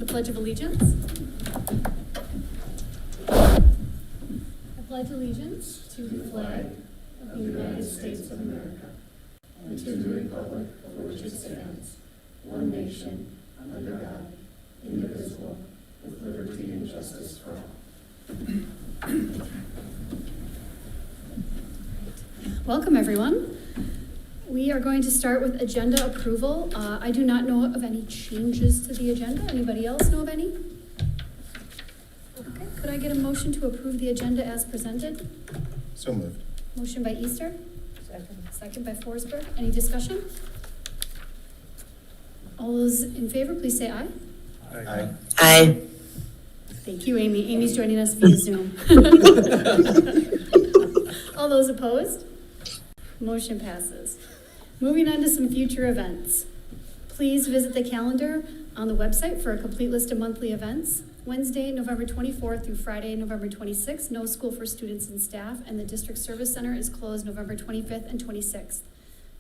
the Pledge of Allegiance. I pledge allegiance to the flag of the United States of America and to the republic for which it stands, one nation, under God, indivisible, with liberty and justice for all. Welcome, everyone. We are going to start with agenda approval. I do not know of any changes to the agenda. Anybody else know of any? Okay, could I get a motion to approve the agenda as presented? So moved. Motion by Easter. Second by Forsberg. Any discussion? All those in favor, please say aye. Aye. Aye. Thank you, Amy. Amy's joining us via Zoom. All those opposed? Motion passes. Moving on to some future events. Please visit the calendar on the website for a complete list of monthly events. Wednesday, November 24th through Friday, November 26th, no school for students and staff, and the District Service Center is closed November 25th and 26th.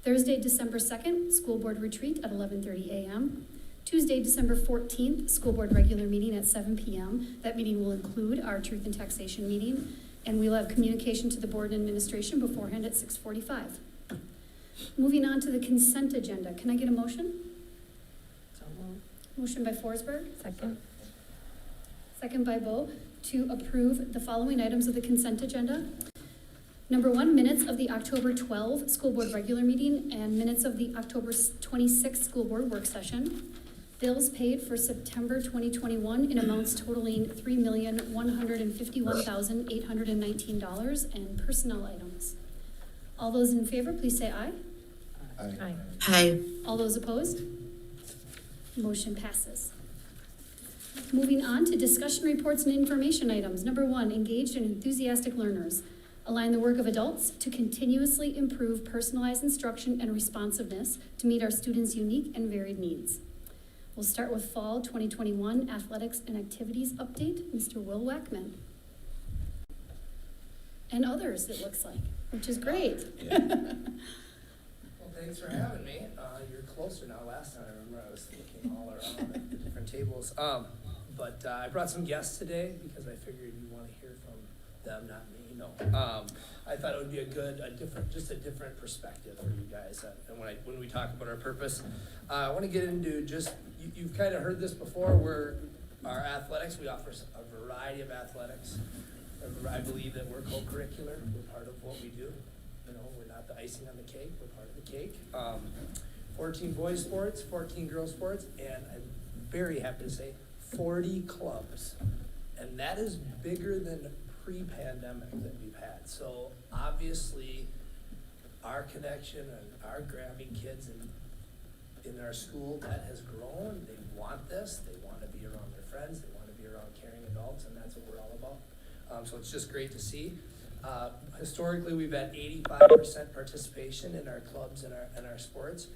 Thursday, December 2nd, school board retreat at 11:30 a.m. Tuesday, December 14th, school board regular meeting at 7 p.m. That meeting will include our truth and taxation meeting, and we'll have communication to the board and administration beforehand at 6:45. Moving on to the consent agenda. Can I get a motion? Motion by Forsberg. Second. Second by Bo, to approve the following items of the consent agenda. Number 1, minutes of the October 12 school board regular meeting and minutes of the October 26 school board work session. Bills paid for September 2021 in amounts totaling $3,151,819 and personnel items. All those in favor, please say aye. Aye. Aye. All those opposed? Motion passes. Moving on to discussion reports and information items. Number 1, engaged and enthusiastic learners. Align the work of adults to continuously improve personalized instruction and responsiveness to meet our students' unique and varied needs. We'll start with fall 2021 athletics and activities update. Mr. Will Wackman. And others, it looks like, which is great. Yeah. Well, thanks for having me. You're closer now. Last time I remember I was looking all around at the different tables. But I brought some guests today because I figured you want to hear from them, not me. No. I thought it would be a different perspective for you guys. And when we talk about our purpose, I want to get into you've kind of heard this before. Our athletics, we offer a variety of athletics. I believe that we're co-curricular. We're part of what we do. You know, we're not the icing on the cake. We're part of the cake. 14 boys sports, 14 girls sports, and I'm very happy to say 40 clubs. And that is bigger than pre-pandemic that we've had. So obviously our connection and our grabbing kids in our school, that has grown. They want this. They want to be around their friends. They want to be around caring adults, and that's what we're all about. So it's just great to see. Historically, we've had 85% participation in our clubs and our sports.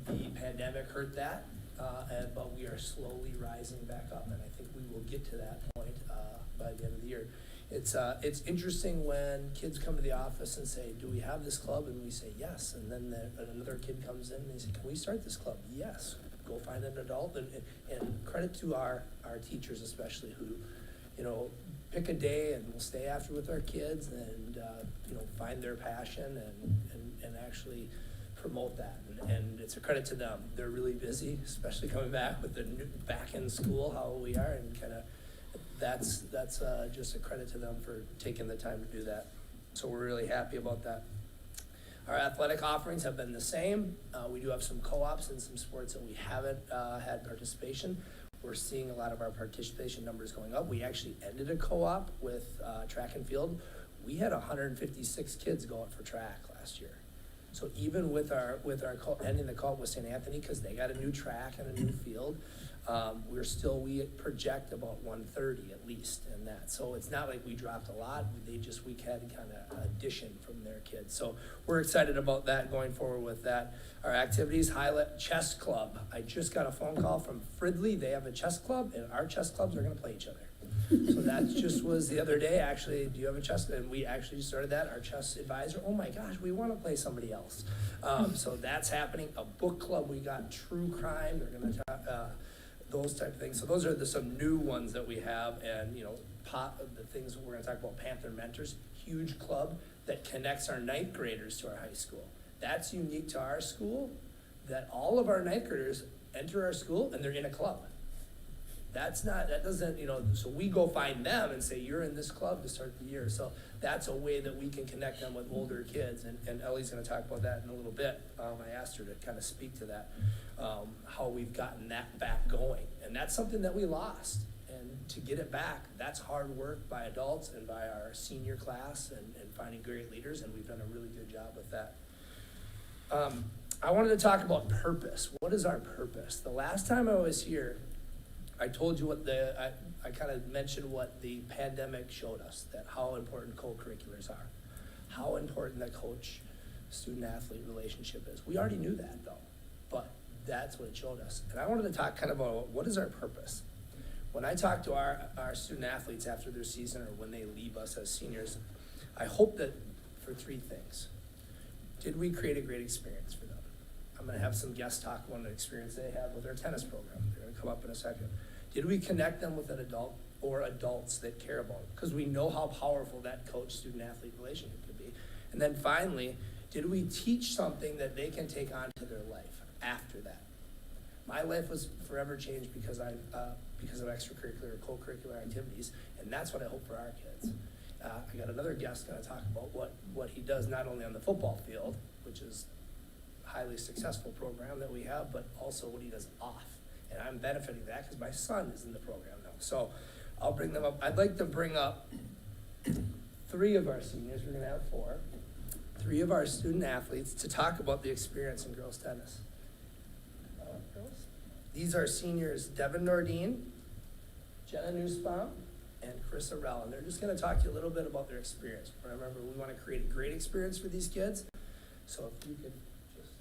The pandemic hurt that, but we are slowly rising back up, and I think we will get to that point by the end of the year. It's interesting when kids come to the office and say, "Do we have this club?" And we say yes, and then another kid comes in and they say, "Can we start this club?" Yes. Go find an adult, and credit to our teachers especially, who, you know, pick a day and we'll stay after with our kids and find their passion and actually promote that. And it's a credit to them. They're really busy, especially coming back with back in school, how we are, and kind of that's just a credit to them for taking the time to do that. So we're really happy about that. Our athletic offerings have been the same. We do have some co-ops and some sports that we haven't had participation. We're seeing a lot of our participation numbers going up. We actually ended a co-op with track and field. We had 156 kids going for track last year. So even with our ending the co-op with St. Anthony, because they got a new track and a new field, we project about 130 at least in that. So it's not like we dropped a lot. We had kind of addition from their kids. So we're excited about that going forward with that. Our activities highlight chess club. I just got a phone call from Fridley. They have a chess club, and our chess clubs are going to play each other. So that just was the other day. Actually, do you have a chess? And we actually started that. Our chess advisor, oh my gosh, we want to play somebody else. So that's happening. A book club, we got true crime. They're going to talk. those type of things. So those are some new ones that we have, and, the things we're gonna talk about, Panther Mentors, huge club that connects our ninth graders to our high school. That's unique to our school, that all of our ninth graders enter our school and they're in a club. That doesn't, so we go find them and say, you're in this club to start the year. So that's a way that we can connect them with older kids, and Ellie's gonna talk about that in a little bit. I asked her to kind of speak to that, how we've gotten that back going. And that's something that we lost. And to get it back, that's hard work by adults and by our senior class, and finding great leaders, and we've done a really good job with that. I wanted to talk about purpose. What is our purpose? The last time I was here, I told you I kind of mentioned what the pandemic showed us, that how important co-curriculars are, how important the coach-student-athlete relationship is. We already knew that though, but that's what it showed us. And I wanted to talk kind of about what is our purpose. When I talk to our student-athletes after their season or when they leave us as seniors, I hope that for three things. Did we create a great experience for them? I'm gonna have some guests talk about an experience they had with their tennis program. They're gonna come up in a second. Did we connect them with an adult or adults that care about it? Because we know how powerful that coach-student-athlete relationship could be. And then finally, did we teach something that they can take on to their life after that? My life was forever changed because of extracurricular or co-curricular activities, and that's what I hope for our kids. I got another guest gonna talk about what he does not only on the football field, which is a highly successful program that we have, but also what he does off. And I'm benefiting that because my son is in the program now. So I'll bring them up. I'd like to bring up three of our seniors, we're gonna have four, three of our student athletes to talk about the experience in girls tennis. Girls? These are seniors Devin Nordine, Jenna Nussbaum, and Chris Arell, and they're just gonna talk to you a little bit about their experience. Remember, we wanna create a great experience for these kids, so if you could just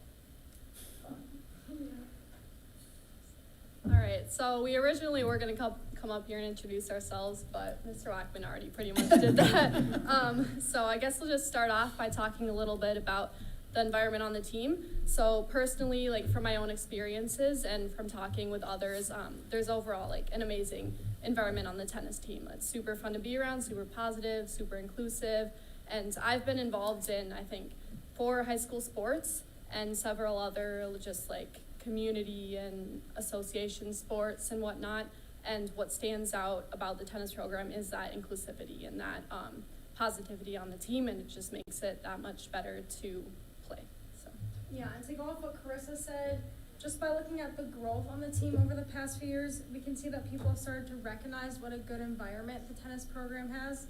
talk. All right, so we originally were going to come up here and introduce ourselves, but Mr. Wackman already pretty much did that. So I guess we'll just start off by talking a little bit about the environment on the team. So personally, like from my own experiences and from talking with others, there's overall like an amazing environment on the tennis team. It's super fun to be around, super positive, super inclusive, and I've been involved in, I think, 4 high school sports and several other just like community and association sports and whatnot. And what stands out about the tennis program is that inclusivity and that positivity on the team, and it just makes it that much better to play. So. Yeah, and to go off what Carissa said, just by looking at the growth on the team over the past few years, we can see that people have started to recognize what a good environment the tennis program has.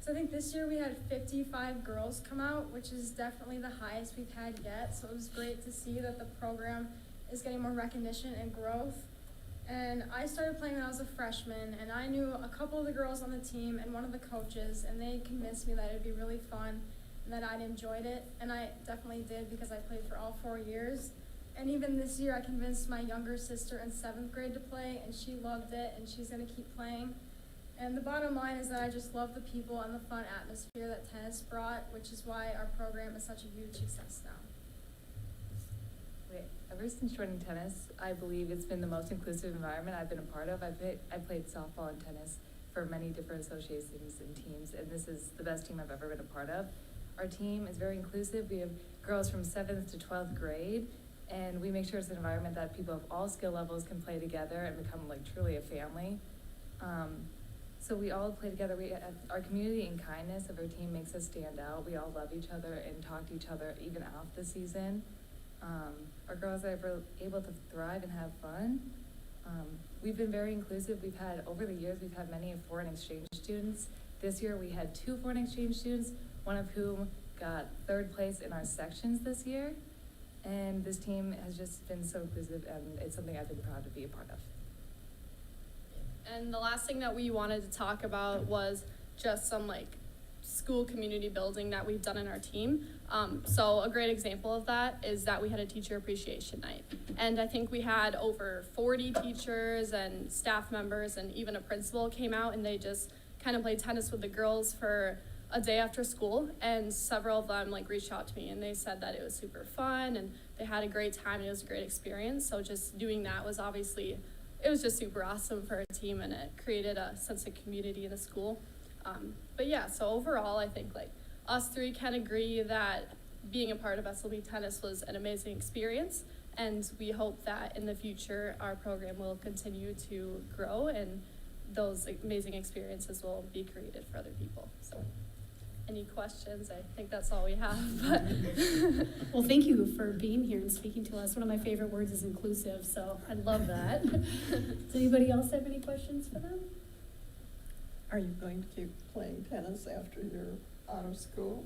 So I think this year we had 55 girls come out, which is definitely the highest we've had yet. So it was great to see that the program is getting more recognition and growth. And I started playing when I was a freshman, and I knew a couple of the girls on the team and one of the coaches, and they convinced me that it'd be really fun and that I'd enjoyed it. And I definitely did, because I played for all 4 years. And even this year I convinced my younger sister in 7th grade to play, and she loved it, and she's gonna keep playing. And the bottom line is that I just love the people and the fun atmosphere that tennis brought, which is why our program is such a huge success now. Ever since joining tennis, I believe it's been the most inclusive environment I've been a part of. I played softball and tennis for many different associations and teams, and this is the best team I've ever been a part of. Our team is very inclusive. We have girls from 7th to 12th grade, and we make sure it's an environment that people of all skill levels can play together and become like truly a family. So we all play together. Our community and kindness of our team makes us stand out. We all love each other and talk to each other even off the season. Our girls are able to thrive and have fun. We've been very inclusive. Over the years, we've had many foreign exchange students. This year we had 2 foreign exchange students, one of whom got 3rd place in our sections this year. And this team has just been so inclusive, and it's something I've been proud to be a part of. And the last thing that we wanted to talk about was just some like school community building that we've done in our team. So a great example of that is that we had a teacher appreciation night. And I think we had over 40 teachers and staff members, and even a principal came out, and they just kind of played tennis with the girls for a day after school. And several of them like reached out to me, and they said that it was super fun and they had a great time and it was a great experience. So just doing that was obviously it was just super awesome for our team, and it created a sense of community in the school. But yeah, so overall, I think like us three can agree that being a part of SLB tennis was an amazing experience, and we hope that in the future our program will continue to grow and those amazing experiences will be created for other people. So any questions? I think that's all we have. But Well, thank you for being here and speaking to us. One of my favorite words is inclusive, so I love that. Does anybody else have any questions for them? Are you going to keep playing tennis after you're out of school?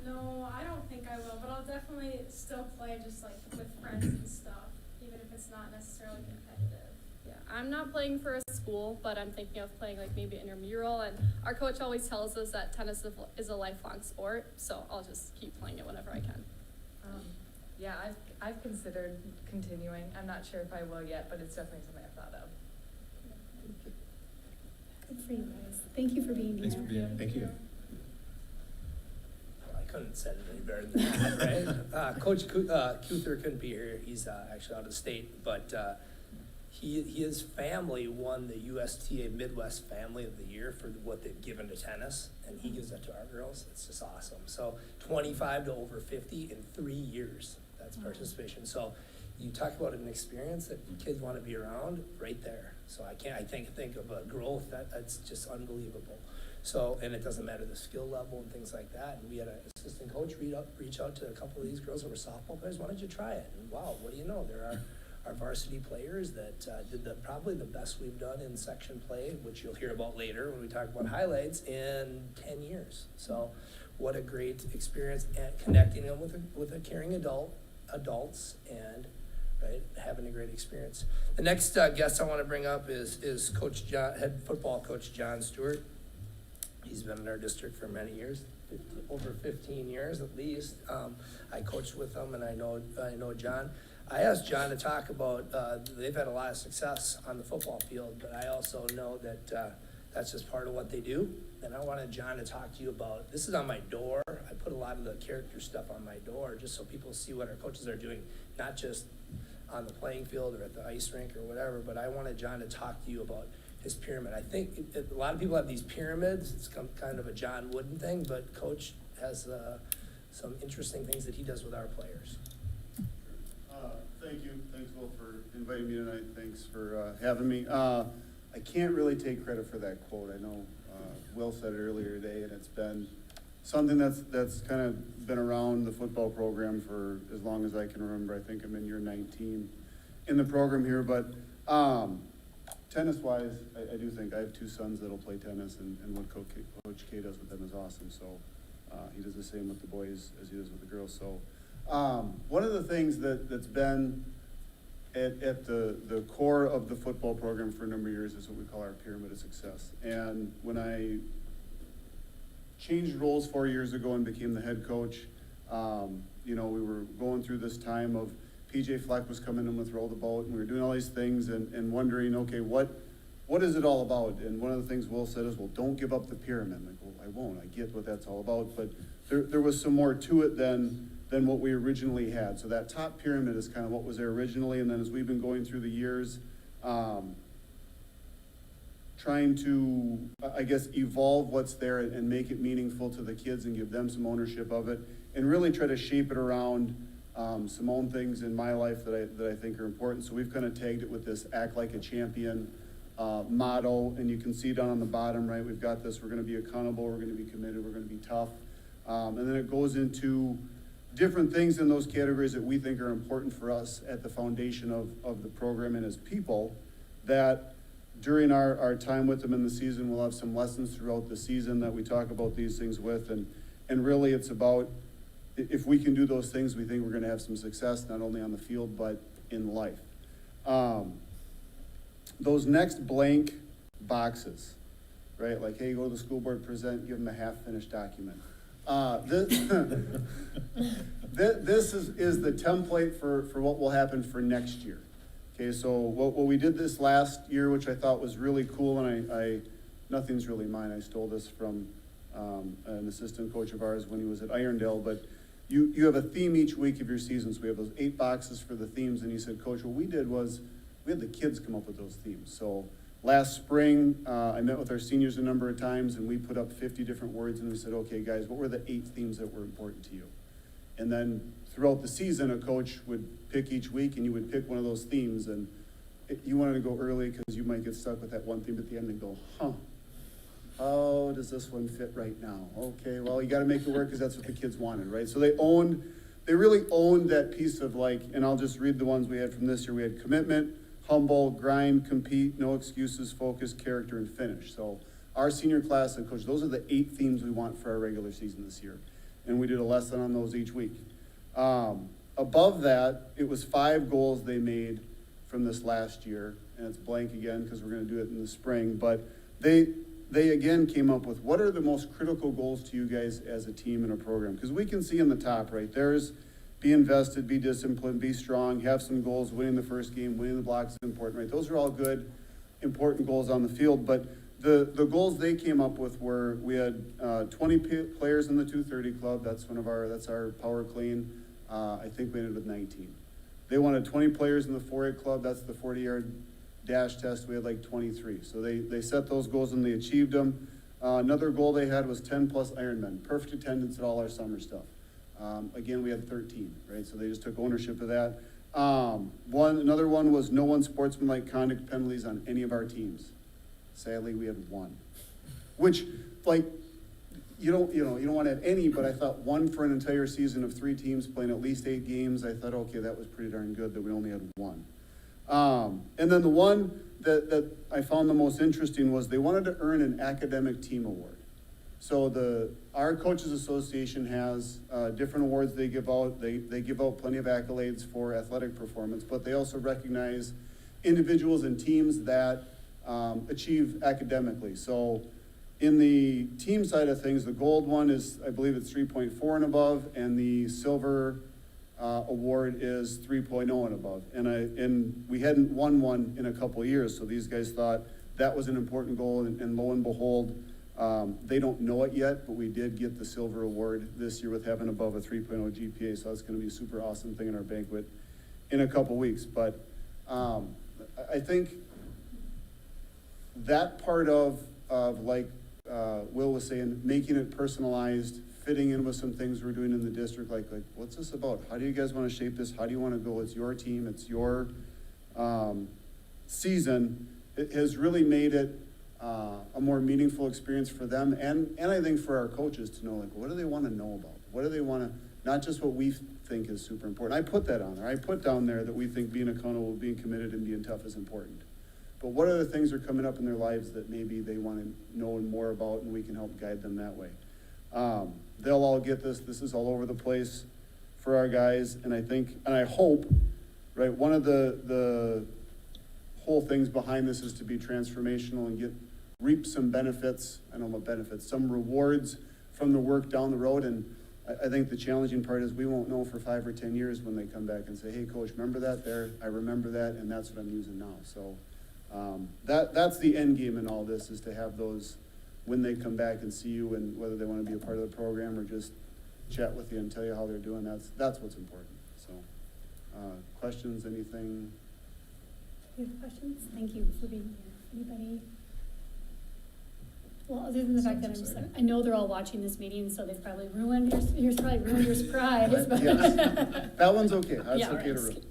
No, I don't think I will, but I'll definitely still play just like with friends and stuff, even if it's not necessarily competitive. yeah, I'm not playing for a school, but I'm thinking of playing like maybe intramural. And our coach always tells us that tennis is a lifelong sport, so I'll just keep playing it whenever I can. Yeah, I've considered continuing. I'm not sure if I will yet, but it's definitely something I've thought of. Good for you guys. Thank you for being here. Thanks for being here. Thank you. Well, I couldn't have said it any better than that, right? Coach Kuther couldn't be here. He's actually out of state, but his family won the USTA Midwest Family of the Year for what they've given to tennis, and he gives that to our girls. It's just awesome. So 25 to over 50 in 3 years. That's participation. So you talk about an experience that kids want to be around right there. So I think of a growth that's just unbelievable. So, and it doesn't matter the skill level and things like that. And we had an assistant coach reach out to a couple of these girls that were softball players. Why don't you try it? And wow, what do you know? There are our varsity players that did probably the best we've done in section play, which you'll hear about later when we talk about highlights, in 10 years. So what a great experience, and connecting them with a caring adults and right, having a great experience. The next guest I want to bring up is Coach John, head football coach John Stewart. He's been in our district for many years, over 15 years at least. I coached with him, and I know John. I asked John to talk about, they've had a lot of success on the football field, but I also know that that's just part of what they do. And I wanted John to talk to you about, this is on my door. I put a lot of the character stuff on my door just so people see what our coaches are doing, not just on the playing field or at the ice rink or whatever, but I wanted John to talk to you about his pyramid. I think a lot of people have these pyramids. It's kind of a John Wooden thing, but Coach has some interesting things that he does with our players. Thank you. Thanks, Will, for inviting me tonight. Thanks for having me. I can't really take credit for that quote. I know Will said it earlier today, and it's been something that's kind of been around the football program for as long as I can remember. I think I'm in year 19 in the program here, but tennis-wise, I do think I have 2 sons that'll play tennis, and what Coach K does with them is awesome. So he does the same with the boys as he does with the girls. So one of the things that's been at the core of the football program for a number of years is what we call our pyramid of success. And when I changed roles 4 years ago and became the head coach, we were going through this time of PJ Fleck was coming in with Roll the Boat, and we were doing all these things and wondering, okay, what is it all about? And one of the things Will said is, well, don't give up the pyramid. I'm like, well, I won't. I get what that's all about, but there was some more to it than what we originally had. So that top pyramid is kind of what was there originally, and then as we've been going through the years, trying to, I guess, evolve what's there and make it meaningful to the kids and give them some ownership of it, and really try to shape it around some own things in my life that I think are important. So we've kind of tagged it with this act like a champion motto, and you can see down on the bottom, right, we've got this, we're going to be accountable, we're going to be committed, we're going to be tough. And then it goes into different things in those categories that we think are important for us at the foundation of the program and as people, that during our time with them in the season, we'll have some lessons throughout the season that we talk about these things with, and really it's about, if we can do those things, we think we're going to have some success, not only on the field, but in life. Those next blank boxes, right? Like, hey, go to the school board, present, give them a half-finished document. This is the template for what will happen for next year. Okay, so what we did this last year, which I thought was really cool, and I nothing's really mine. I stole this from an assistant coach of ours when he was at Irondale, but you have a theme each week of your season. So we have those 8 boxes for the themes, and he said, Coach, what we did was we had the kids come up with those themes. So last spring, I met with our seniors a number of times, and we put up 50 different words, and we said, okay, guys, what were the 8 themes that were important to you? And then throughout the season, a coach would pick each week, and you would pick one of those themes, and you wanted to go early because you might get stuck with that one theme at the end and go, how does this one fit right now? Okay, well, you got to make it work because that's what the kids wanted, right? So they really owned that piece of, like, and I'll just read the ones we had from this year. We had commitment, humble, grind, compete, no excuses, focus, character, and finish. So our senior class and coach, those are the 8 themes we want for our regular season this year. And we did a lesson on those each week. Above that, it was 5 goals they made from this last year, and it's blank again because we're going to do it in the spring, but they again came up with, what are the most critical goals to you guys as a team in a program? Because we can see in the top, right, there's be invested, be disciplined, be strong, have some goals, winning the first game, winning the blocks is important, right? Those are all good, important goals on the field, but the goals they came up with were, we had 20 players in the 230 club, that's our power clean. I think we ended with 19. They wanted 20 players in the 4A club, that's the 40-yard dash test, we had like 23. So they set those goals and they achieved them. Another goal they had was 10 plus Ironmen, perfect attendance at all our summer stuff. Again, we had 13, right? So they just took ownership of that. Another one was no unsportsmanlike conduct penalties on any of our teams. Sadly, we had 1, which, like, you don't want to have any, but I thought 1 for an entire season of 3 teams playing at least 8 games. I thought, okay, that was pretty darn good that we only had 1. And then the one that I found the most interesting was they wanted to earn an academic team award. So our Coaches Association has different awards they give out. They give out plenty of accolades for athletic performance, but they also recognize individuals and teams that achieve academically. So in the team side of things, the gold one is, I believe it's 3.4 and above, and the silver award is 3.0 and above. And we hadn't won one in a couple of years, so these guys thought that was an important goal, and lo and behold, they don't know it yet, but we did get the silver award this year with having above a 3.0 GPA, so that's going to be a super awesome thing in our banquet in a couple weeks. But I think that part of like Will was saying, making it personalized, fitting in with some things we're doing in the district, like what's this about? How do you guys want to shape this? How do you want to go? It's your team, it's your season. It has really made it a more meaningful experience for them, and I think for our coaches to know, like, what do they want to know about? What do they want to, not just what we think is super important. I put that on there. I put down there that we think being accountable, being committed, and being tough is important. But what other things are coming up in their lives that maybe they want to know more about, and we can help guide them that way. They'll all get this. This is all over the place for our guys, and I think, and I hope, right, one of the whole things behind this is to be transformational and reap some benefits, I don't know what benefits, some rewards from the work down the road. And I think the challenging part is we won't know for 5 or 10 years when they come back and say, hey, coach, remember that there? I remember that, and that's what I'm using now. So that's the end game in all this, is to have those when they come back and see you, and whether they want to be a part of the program or just chat with you and tell you how they're doing. That's what's important. So questions, anything? Do you have questions? Thank you for being here. Anybody? Well, other than the fact that I know they're all watching this meeting, so they've probably ruined your surprise. But Yes. That one's okay. That's yeah, okay right. to ruin.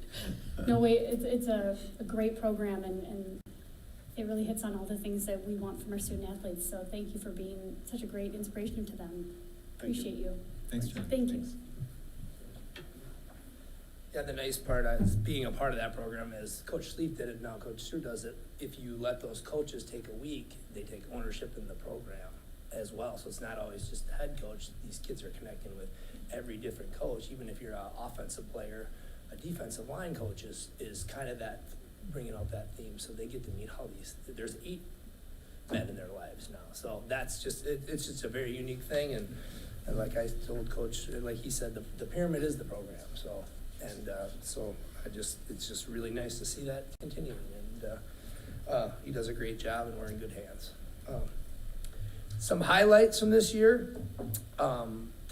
No, wait, it's a great program, and it really hits on all the things that we want from our student athletes. So thank you for being such a great inspiration to them. Appreciate you. Thanks, Jen. Thank you. Yeah, the nice part is being a part of that program is Coach Sleep did it, now Coach Sue does it. If you let those coaches take a week, they take ownership in the program as well. So it's not always just the head coach. These kids are connecting with every different coach. Even if you're an offensive player, a defensive line coach is kind of that, bringing out that theme. So they get to meet all there's 8 men in their lives now. So that's just, it's just a very unique thing. And like I told Coach, like he said, the pyramid is the program. So, it's just really nice to see that continuing, and he does a great job, and we're in good hands. Some highlights from this year.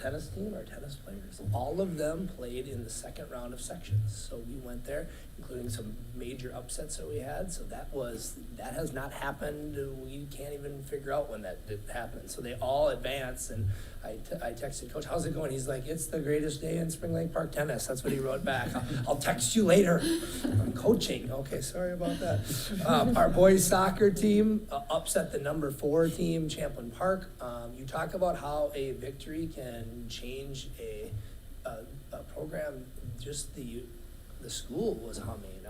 tennis team, our tennis players, all of them played in the second round of sections. So we went there, including some major upsets that we had. So that has not happened. We can't even figure out when that did happen. So they all advanced, and I texted Coach, how's it going? He's like, it's the greatest day in Spring Lake Park tennis. That's what he wrote back. I'll text you later. I'm coaching. Okay, sorry about that. Our boys soccer team upset the number 4 team, Champlain Park. You talk about how a victory can change a program. Just the school was humming,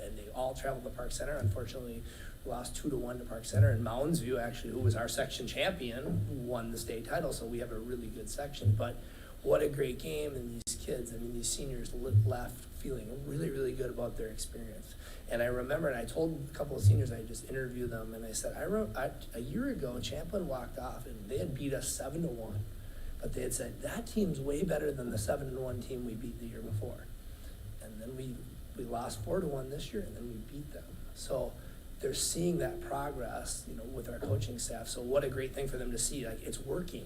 and they all traveled to Park Center. Unfortunately, we lost 2-1 to Park Center, and Mounds View, actually, who was our section champion, won the state title. So we have a really good section. But what a great game! And these kids, I mean, these seniors left feeling really, really good about their experience. And I remember, and I told a couple of seniors, I just interviewed them, and I said, a year ago, Champlain walked off, and they had beat us 7-1. But they had said, that team's way better than the 7-1 team we beat the year before. And then we lost 4-1 this year, and then we beat them. So they're seeing that progress, with our coaching staff. So what a great thing for them to see, like, it's working.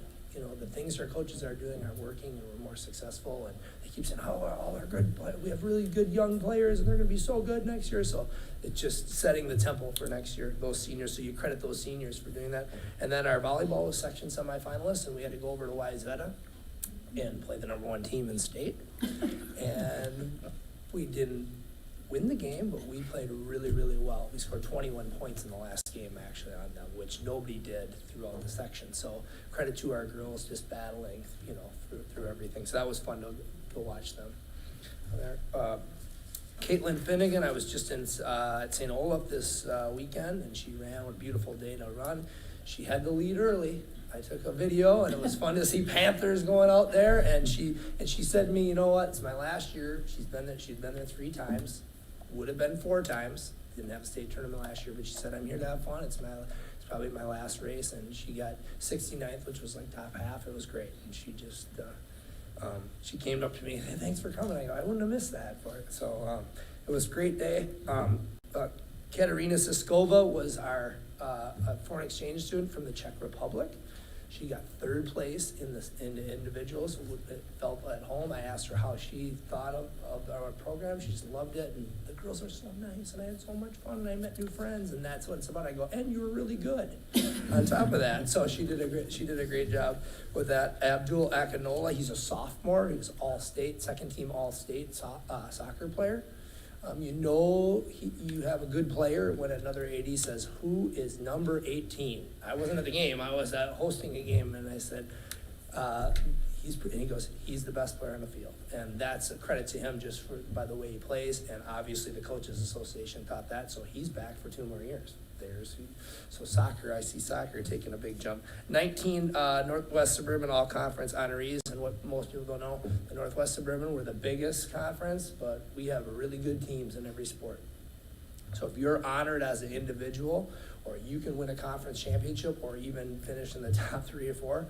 The things our coaches are doing are working, and we're more successful. And they keep saying, all our good we have really good young players, and they're going to be so good next year. So it's just setting the tempo for next year, those seniors. So you credit those seniors for doing that. And then our volleyball was section semifinalists, and we had to go over to Wayzata and play the number 1 team in state. And we didn't win the game, but we played really, really well. We scored 21 points in the last game, actually, on them, which nobody did throughout the section. So credit to our girls just battling, through everything. So that was fun to watch them. There. Caitlin Finnegan, I was just in at St. Olaf this weekend, and she ran a beautiful day to run. She had the lead early. I took a video, and it was fun to see Panthers going out there. And she said to me, you know what? It's my last year. She's been there 3 times. Would have been 4 times. Didn't have a state tournament last year, but she said, I'm here to have fun. It's probably my last race. And she got 69th, which was like top half. It was great. And she just, she came up to me and said, thanks for coming. I go, I wouldn't have missed that for it. So it was a great day. Katarina Siskova was our foreign exchange student from the Czech Republic. She got 3rd place in the individuals. It felt at home. I asked her how she thought of our program. She just loved it, and the girls are so nice, and I had so much fun, and I met new friends, and that's what it's about. I go, and you were really good on top of that. So she did a great job with that. Abdul Akinola, he's a sophomore. He was all-state, 2nd team all-state soccer player. You have a good player when another AD says, who is number 18? I wasn't at the game. I was hosting a game, and I said, and he goes, he's the best player on the field. And that's a credit to him just by the way he plays. And obviously the Coaches Association thought that, so he's back for 2 more years. So soccer, I see soccer taking a big jump. 19 Northwest Suburban All-Conference honorees, and what most people don't know, the Northwest Suburban, we're the biggest conference, but we have really good teams in every sport. So if you're honored as an individual, or you can win a conference championship, or even finish in the top 3 or 4,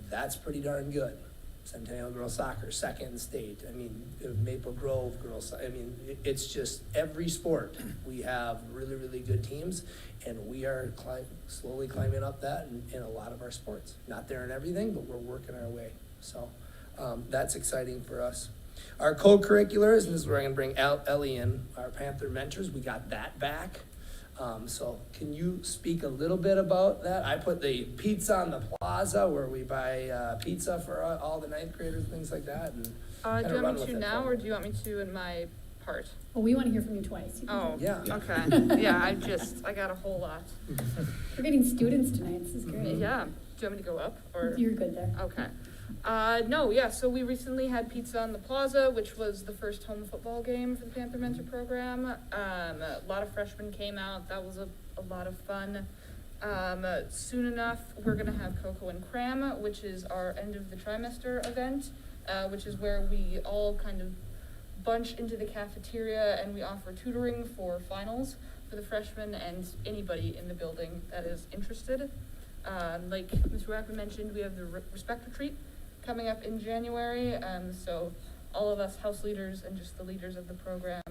that's pretty darn good. Centennial Girls Soccer, 2nd in state. I mean, Maple Grove Girls. I mean, it's just every sport. We have really, really good teams, and we are slowly climbing up that in a lot of our sports. Not there in everything, but we're working our way. So that's exciting for us. Our co-curriculars, and this is where I'm going to bring Ellie in, our Panther Mentors, we got that back. So can you speak a little bit about that? I put the pizza on the plaza where we buy pizza for all the 9th graders, things like that. And do you want me to now, or do you want me to in my part? Well, we want to hear from you twice. Oh, yeah. Okay. Yeah, I got a whole lot. We're getting students tonight. This is great. Yeah. Do you want me to go up? Or You're good there. Okay. No, yeah, so we recently had pizza on the plaza, which was the first home football game for the Panther Mentor program. A lot of freshmen came out. That was a lot of fun. Soon enough, we're going to have Cocoa and Cram, which is our end of the trimester event, which is where we all kind of bunch into the cafeteria and we offer tutoring for finals for the freshmen and anybody in the building that is interested. Like Ms. Ruackman mentioned, we have the Respect Retreat coming up in January, so all of us house leaders and just the leaders of the program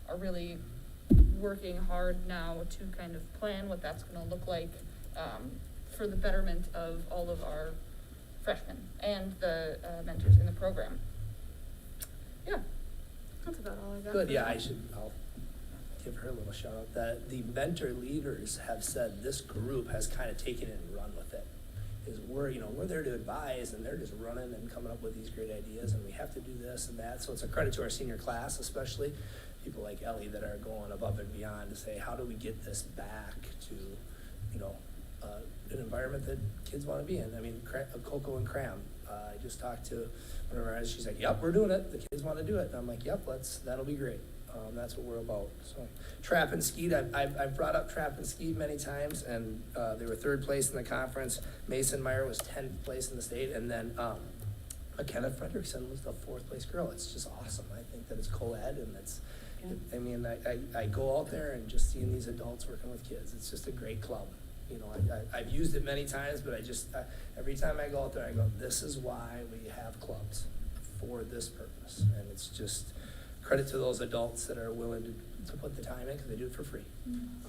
are really working hard now to kind of plan what that's going to look like for the betterment of all of our freshmen and the mentors in the program. Yeah. That's about all I got. Good, for yeah, now. I'll give her a little shout out. That the mentor leaders have said this group has kind of taken it and run with it. Is we're there to advise, and they're just running and coming up with these great ideas, and we have to do this and that. So it's a credit to our senior class, especially people like Ellie that are going above and beyond to say, how do we get this back to, an environment that kids want to be in? I mean, Coco and Cram. I just talked to one of our guys. She's like, "Yep, we're doing it. The kids want to do it." And I'm like, "Yep, that'll be great." That's what we're about. So, trap and skeet. I've brought up trap and skeet many times, and they were 3rd place in the conference. Mason Meyer was 10th place in the state, and then McKenna Frederickson was the 4th place girl. It's just awesome. I think that it's co-ed, and I go out there and just seeing these adults working with kids. It's just a great club. I've used it many times, but every time I go out there, I go, this is why we have clubs, for this purpose. And it's just credit to those adults that are willing to put the time in, because they do it for free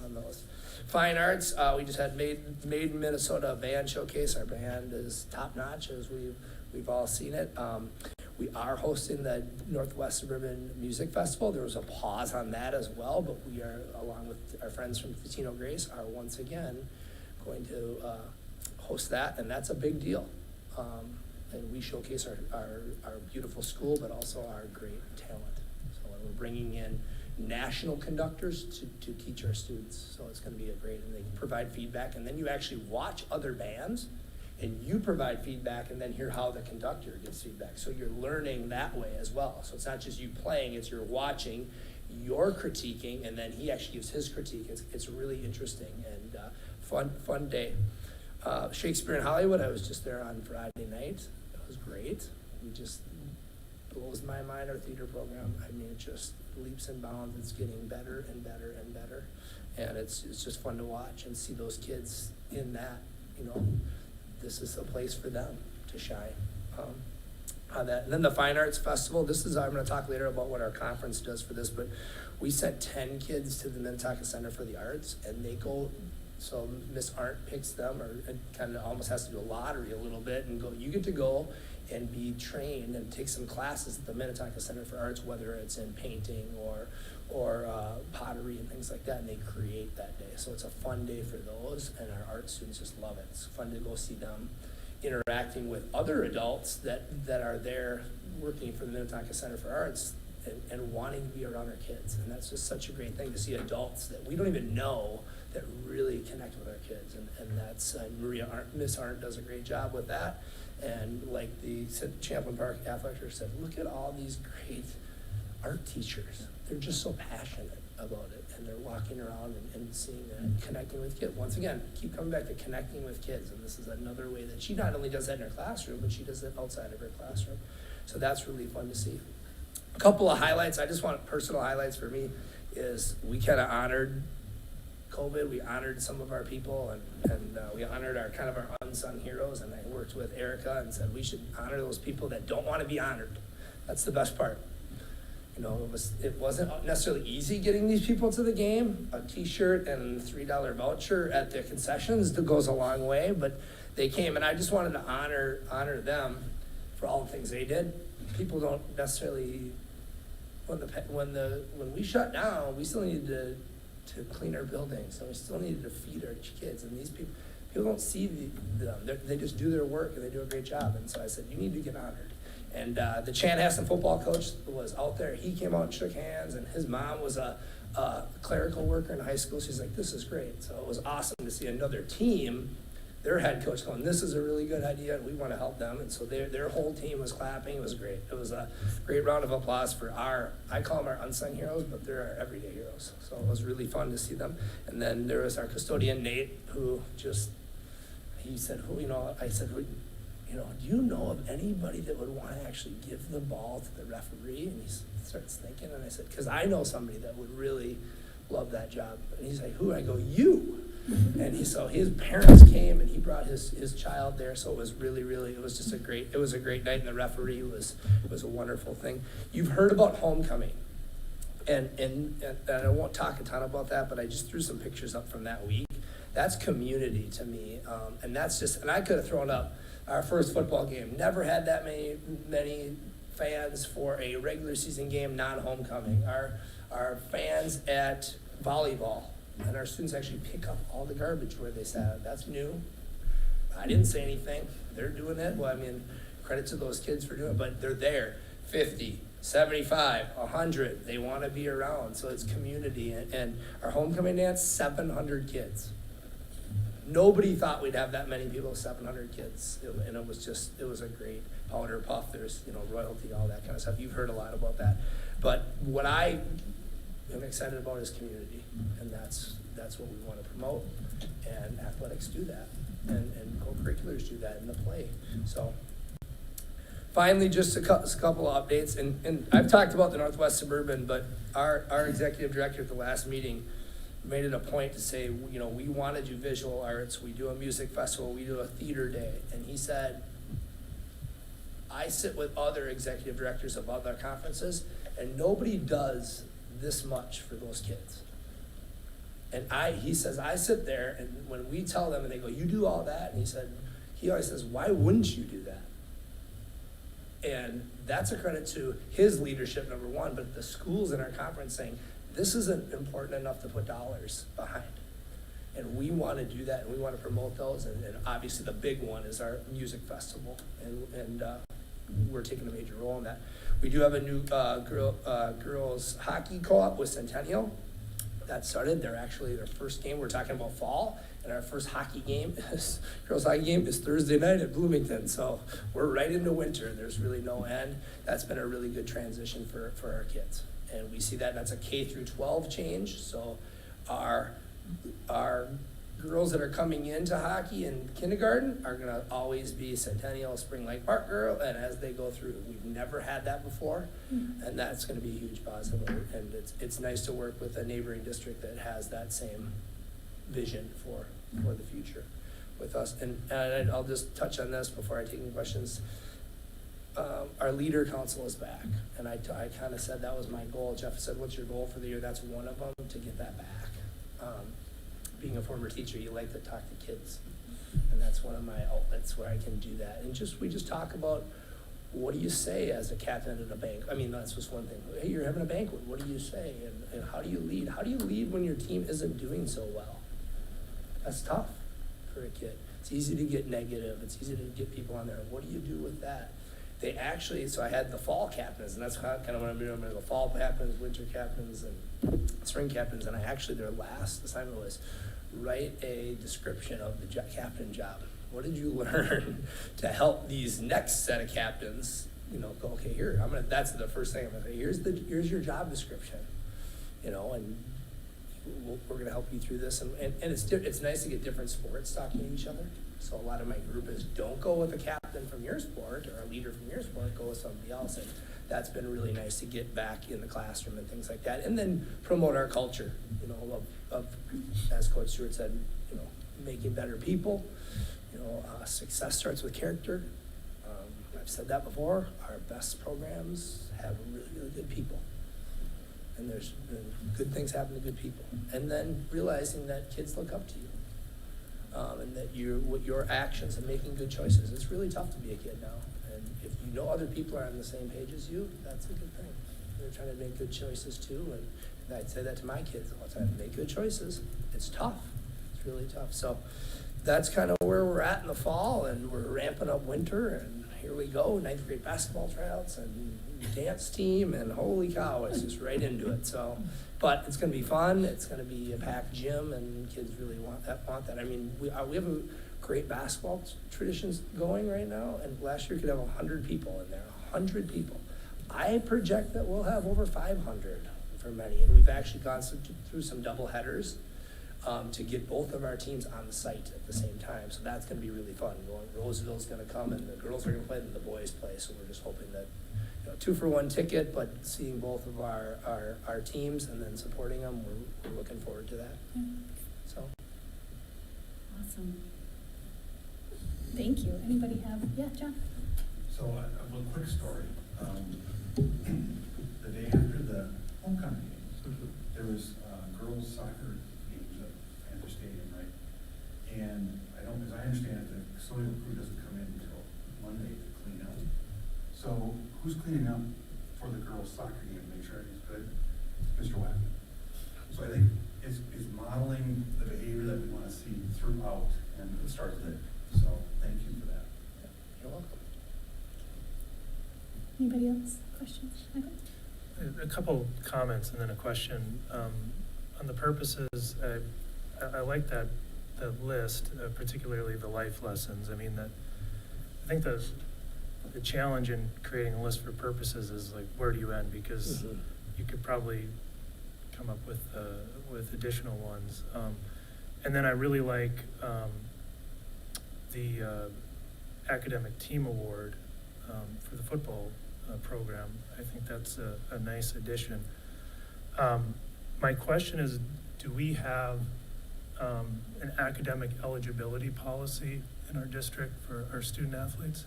on those. Fine arts, we just had Made in Minnesota band showcase. Our band is top notch, as we've all seen it. We are hosting the Northwest Suburban Music Festival. There was a pause on that as well, but we are, along with our friends from Latino Grace, are once again going to host that, and that's a big deal. And we showcase our beautiful school, but also our great talent. So we're bringing in national conductors to teach our students. So it's going to be and they provide feedback, and then you actually watch other bands, and you provide feedback, and then hear how the conductor gives feedback. So you're learning that way as well. So it's not just you playing, it's you're watching, you're critiquing, and then he actually gives his critique. It's really interesting and fun day. Shakespeare in Hollywood, I was just there on Friday night. It was great. We just blows my mind, our theater program. I mean, it just leaps and bounds. It's getting better and better and better. And it's just fun to watch and see those kids in that, this is a place for them to shine. On that. And then the Fine Arts Festival, I'm going to talk later about what our conference does for this, but we sent 10 kids to the Minnetonka Center for the Arts, and they go, so Miss Art picks them, or it kind of almost has to do a lottery a little bit, and you get to go and be trained and take some classes at the Minnetonka Center for Arts, whether it's in painting or pottery and things like that, and they create that day. So it's a fun day for those, and our art students just love it. It's fun to go see them interacting with other adults that are there working for the Minnetonka Center for Arts and wanting to be around our kids. And that's just such a great thing to see adults that we don't even know that really connect with our kids. And that's Miss Arndt does a great job with that. And like the Champlain Park athletic director said, look at all these great art teachers. They're just so passionate about it, and they're walking around and seeing that, connecting with kids. Once again, keep coming back to connecting with kids, and this is another way that she not only does that in her classroom, but she does it outside of her classroom. So that's really fun to see. A couple of highlights, I just want personal highlights for me, is we kind of honored COVID. We honored some of our people, and we honored our unsung heroes, and I worked with Erica and said we should honor those people that don't want to be honored. That's the best part. It wasn't necessarily easy getting these people to the game. A t-shirt and a $3 voucher at the concessions goes a long way, but they came, and I just wanted to honor them for all the things they did. People don't necessarily, when we shut down, we still needed to clean our buildings, and we still needed to feed our kids, and these people don't see them. They just do their work, and they do a great job. And so I said, you need to get honored. And the Chanhassen football coach was out there. He came out and shook hands, and his mom was a clerical worker in high school. She's like, this is great. So it was awesome to see another team, their head coach going, this is a really good idea, and we want to help them. And so their whole team was clapping. It was great. It was a great round of applause for I call them our unsung heroes, but they're our everyday heroes. So it was really fun to see them. And then there was our custodian, Nate, who he said, I said, do you know of anybody that would want to actually give the ball to the referee? And he starts thinking, and I said, because I know somebody that would really love that job. And he's like, who? I go, you. And so his parents came, and he brought his child there. So it was really, it was just a great night, and the referee was a wonderful thing. You've heard about homecoming, and I won't talk a ton about that, but I just threw some pictures up from that week. That's community to me, and I could have thrown up our first football game. Never had that many fans for a regular season game, non-homecoming. Our fans at volleyball, and our students actually pick up all the garbage where they sat. That's new. I didn't say anything. They're doing it. Well, I mean, credit to those kids for doing it, but they're there. 50, 75, 100. They want to be around. So it's community. And our homecoming dance, 700 kids. Nobody thought we'd have that many people, 700 kids. And it was a great powder puff. There's, royalty, all that kind of stuff. You've heard a lot about that. But what I am excited about is community. And that's what we want to promote. And athletics do that. And co-curriculars do that in the play. So finally, just a couple of updates. And I've talked about the Northwest Suburban, but our executive director at the last meeting made it a point to say, we want to do visual arts. We do a music festival. We do a theater day. And he said, I sit with other executive directors of other conferences, and nobody does this much for those kids. And he says, I sit there, and when we tell them, and they go, you do all that? And he always says, why wouldn't you do that? And that's a credit to his leadership, number one, but the schools in our conference saying, this isn't important enough to put dollars behind. And we want to do that, and we want to promote those. And obviously the big one is our music festival, and we're taking a major role in that. We do have a new girls hockey co-op with Centennial. That started. Their first game, we're talking about fall, and our first girls hockey game is Thursday night at Bloomington. So we're right into winter. There's really no end. That's been a really good transition for our kids. And we see that's a K through 12 change. So our girls that are coming into hockey in kindergarten are gonna always be Centennial Spring Lake Park girl, and as they go through, we've never had that before, and that's gonna be a huge positive. And it's nice to work with a neighboring district that has that same vision for the future with us. And I'll just touch on this before I take any questions. Our leader council is back, and I kind of said that was my goal. Jeff said, what's your goal for the year? That's one of them, to get that back. Being a former teacher, you like to talk to kids, and that's one of my outlets where I can do that. And we just talk about, what do you say as a captain at a bank? I mean, that's just one thing. Hey, you're having a banquet. What do you say? And how do you lead? How do you lead when your team isn't doing so well? That's tough for a kid. It's easy to get negative. It's easy to get people on there. What do you do with that? So I had the fall captains, and that's kind of what I'm doing. The fall captains, winter captains, and spring captains. And their last assignment was write a description of the captain job. What did you learn to help these next set of captains? Go, okay, here, that's the first thing I'm gonna say. Here's your job description, and we're gonna help you through this. And it's nice to get different sports talking to each other. So a lot of my group is, don't go with a captain from your sport or a leader from your sport, go with somebody else. And that's been really nice to get back in the classroom and things like that. And then promote our culture, of as Coach Stewart said, making better people. Success starts with character. I've said that before. Our best programs have really, really good people. And there's good things happen to good people. And then realizing that kids look up to you. And that your actions and making good choices. It's really tough to be a kid now. And if you know other people are on the same page as you, that's a good thing. They're trying to make good choices too. And I'd say that to my kids all the time. Make good choices. It's tough. It's really tough. So that's kind of where we're at in the fall, and we're ramping up winter, and here we go, 9th grade basketball tryouts and dance team, and holy cow, it's just right into it. So, but it's going to be fun. It's going to be a packed gym, and kids really want that. I mean, we have a great basketball traditions going right now, and last year could have 100 people in there, 100 people. I project that we'll have over 500 for many, and we've actually gone through some double headers to get both of our teams on the site at the same time. So that's going to be really fun. Roseville's going to come, and the girls are going to play, and the boys play. So we're just hoping that 2-for-1 ticket, but seeing both of our teams and then supporting them, we're looking forward to that. Yeah. So Awesome. Thank you. Anybody have? Yeah, John. So a quick story. The day after the homecoming games, there was girls soccer games at Panther Stadium, right? And as I understand it, the custodial crew doesn't come in until Monday to clean up. So who's cleaning up for the girls' soccer game to make sure everything's good? Mr. Wagner. So I think it's modeling the behavior that we want to see throughout, and it starts there. So thank you for that. You're welcome. Anybody else? Questions? Michael? A couple comments and then a question. On the purposes, I like that list, particularly the life lessons. I mean, I think the challenge in creating a list for purposes is like, where do you end? Because you could probably come up with additional ones. And then I really like the academic team award for the football program. I think that's a nice addition. My question is, do we have an academic eligibility policy in our district for our student athletes?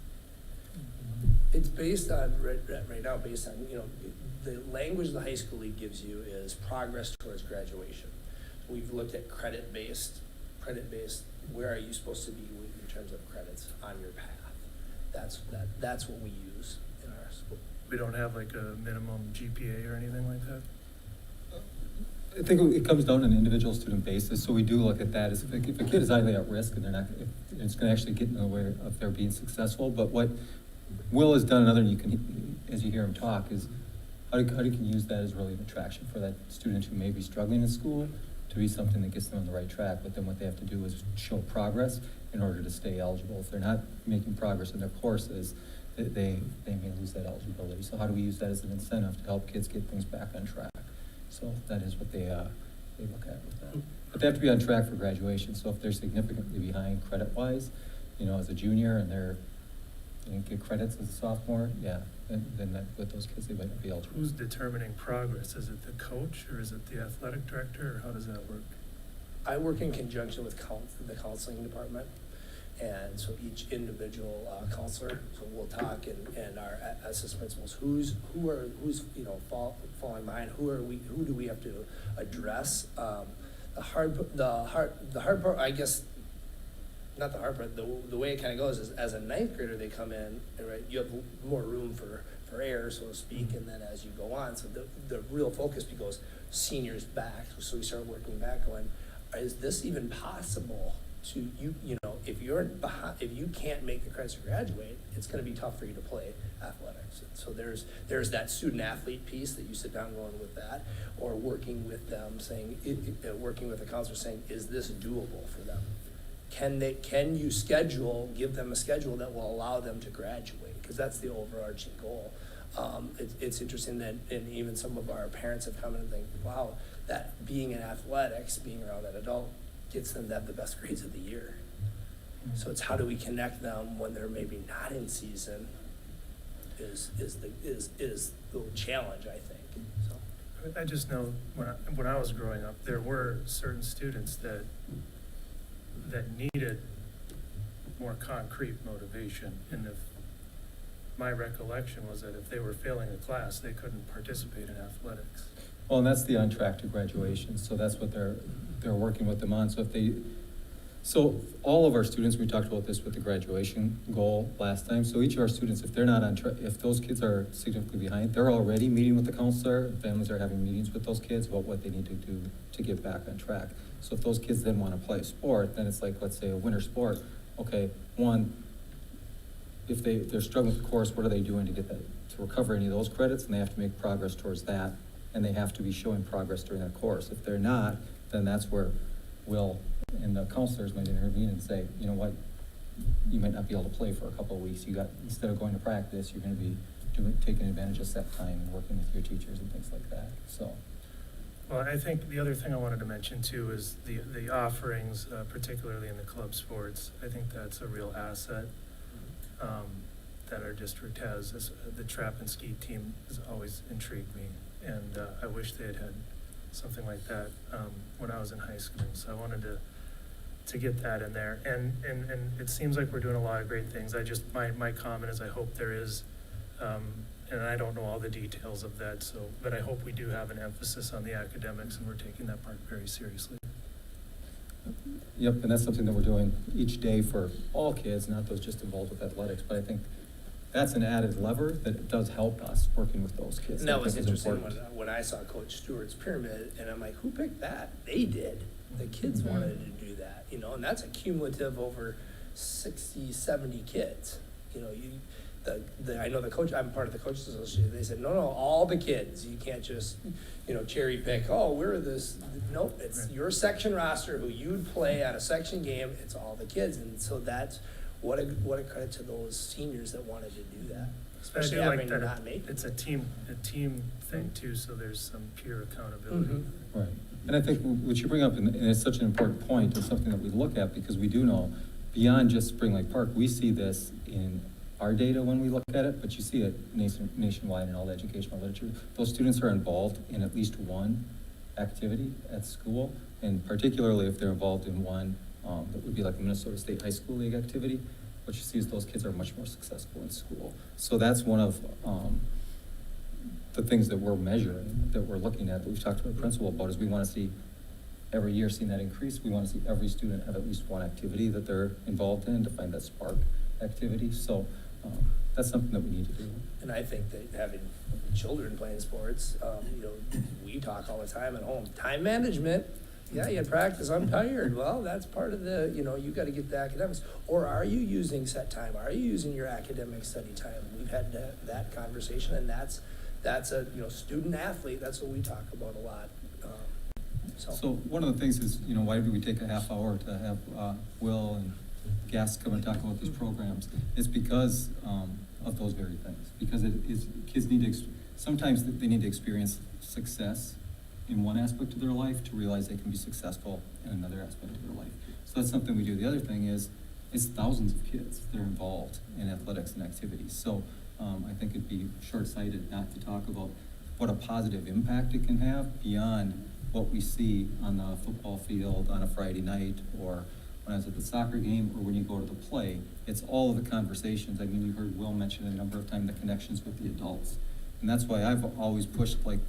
It's based on, right now, based on, the language the high school league gives you is progress towards graduation. We've looked at credit-based, where are you supposed to be in terms of credits on your path? That's what we use in our school. We don't have like a minimum GPA or anything like that? I think it comes down on an individual student basis, so we do look at that. As if a kid is highly at risk and it's going to actually get in the way of their being successful. But what Will has done, and you can, as you hear him talk, is how you can use that as really an attraction for that student who may be struggling in school to be something that gets them on the right track. But then what they have to do is show progress in order to stay eligible. If they're not making progress in their courses, they may lose that eligibility. So how do we use that as an incentive to help kids get things back on track? So that is what they look at with that. But they have to be on track for graduation. So if they're significantly behind credit-wise, as a junior and they didn't get credits as a sophomore, then with those kids, they might not be eligible. Who's determining progress? Is it the coach or is it the athletic director, or how does that work? I work in conjunction with the counseling department. And so each individual counselor, so we'll talk and our assistant principals, who's falling behind, who do we have to address? The hard part, I guess, not the hard part, the way it kind of goes is as a ninth grader, they come in, right, you have more room for error, so to speak, and then as you go on, so the real focus goes seniors back, so we start working back going, is this even possible to, if you can't make the credits to graduate, it's going to be tough for you to play athletics. And so there's that student athlete piece that you sit down going with that, or working with them saying, working with the counselor saying, is this doable for them? Can you give them a schedule that will allow them to graduate? Because that's the overarching goal. It's interesting that, and even some of our parents have come in and think, wow, that being in athletics, being around that adult, gets them to have the best grades of the year. So it's how do we connect them when they're maybe not in season is the challenge, I think. So I just know when I was growing up, there were certain students that needed more concrete motivation, and if my recollection was that if they were failing a class, they couldn't participate in athletics. Well, and that's the on track to graduation. So that's what they're working with them on. So all of our students, we talked about this with the graduation goal last time. So each of our students, if they're not on track, if those kids are significantly behind, they're already meeting with the counselor. Families are having meetings with those kids about what they need to do to get back on track. So if those kids then want to play a sport, then it's like, let's say a winter sport. Okay, if they're struggling with the course, what are they doing to get that, to recover any of those credits? And they have to make progress towards that. And they have to be showing progress during that course. If they're not, then that's where Will and the counselors might intervene and say, you know what, you might not be able to play for a couple of weeks. Instead of going to practice, you're going to be taking advantage of set time and working with your teachers and things like that. So. Well, I think the other thing I wanted to mention too is the offerings, particularly in the club sports. I think that's a real asset that our district has. The trap and ski team has always intrigued me, and I wish they had something like that when I was in high school. So I wanted to get that in there, and it seems like we're doing a lot of great things. My comment is I hope there is. And I don't know all the details of that, but I hope we do have an emphasis on the academics, and we're taking that part very seriously. Yep, and that's something that we're doing each day for all kids, not those just involved with athletics, but I think that's an added lever that does help us working with those kids. And that I was think is interesting important. when I saw Coach Stewart's pyramid, and I'm like, who picked that? They did. The kids wanted to do that, you know, and that's a cumulative over 60, 70 kids. You know, I know the coach, I'm part of the coaches association, they said, no, all the kids, you can't just, you know, cherry pick, oh, we're this, nope, it's your section roster who you'd play at a section game, it's all the kids, and so that's, what a credit to those seniors that wanted to do that, especially I do having like that not made it. it's a team thing too, so there's some peer accountability. Right, and I think what you bring up, and it's such an important point, is something that we look at, because we do know, beyond just Spring Lake Park, we see this in our data when we look at it, but you see it nationwide in all the educational literature. Those students are involved in at least one activity at school, and particularly if they're involved in one that would be like a Minnesota State High School League activity, what you see is those kids are much more successful in school. So that's one of the things that we're measuring, that we're looking at, that we've talked to our principal about, is we want to see every year seeing that increase. We want to see every student have at least one activity that they're involved in to find that spark activity. So that's something that we need to do. And I think that having children playing sports, you know, we talk all the time at home, time management. Yeah, you had practice, I'm tired. Well, that's part of the, you know, you got to get the academics. Or are you using set time? Are you using your academic study time? We've had that conversation, and that's a, you know, student athlete. That's what we talk about a lot. So one of the things is, you know, why do we take a half hour to have Will and guests come and talk about these programs? It's because of those very things. Because it is, kids need to, sometimes they need to experience success in one aspect of their life to realize they can be successful in another aspect of their life. So that's something we do. The other thing is, it's thousands of kids that are involved in athletics and activities. So I think it'd be short-sighted not to talk about what a positive impact it can have beyond what we see on the football field on a Friday night, or when I was at the soccer game, or when you go to the play. It's all of the conversations. I mean, you heard Will mention a number of times the connections with the adults. And that's why I've always pushed, like,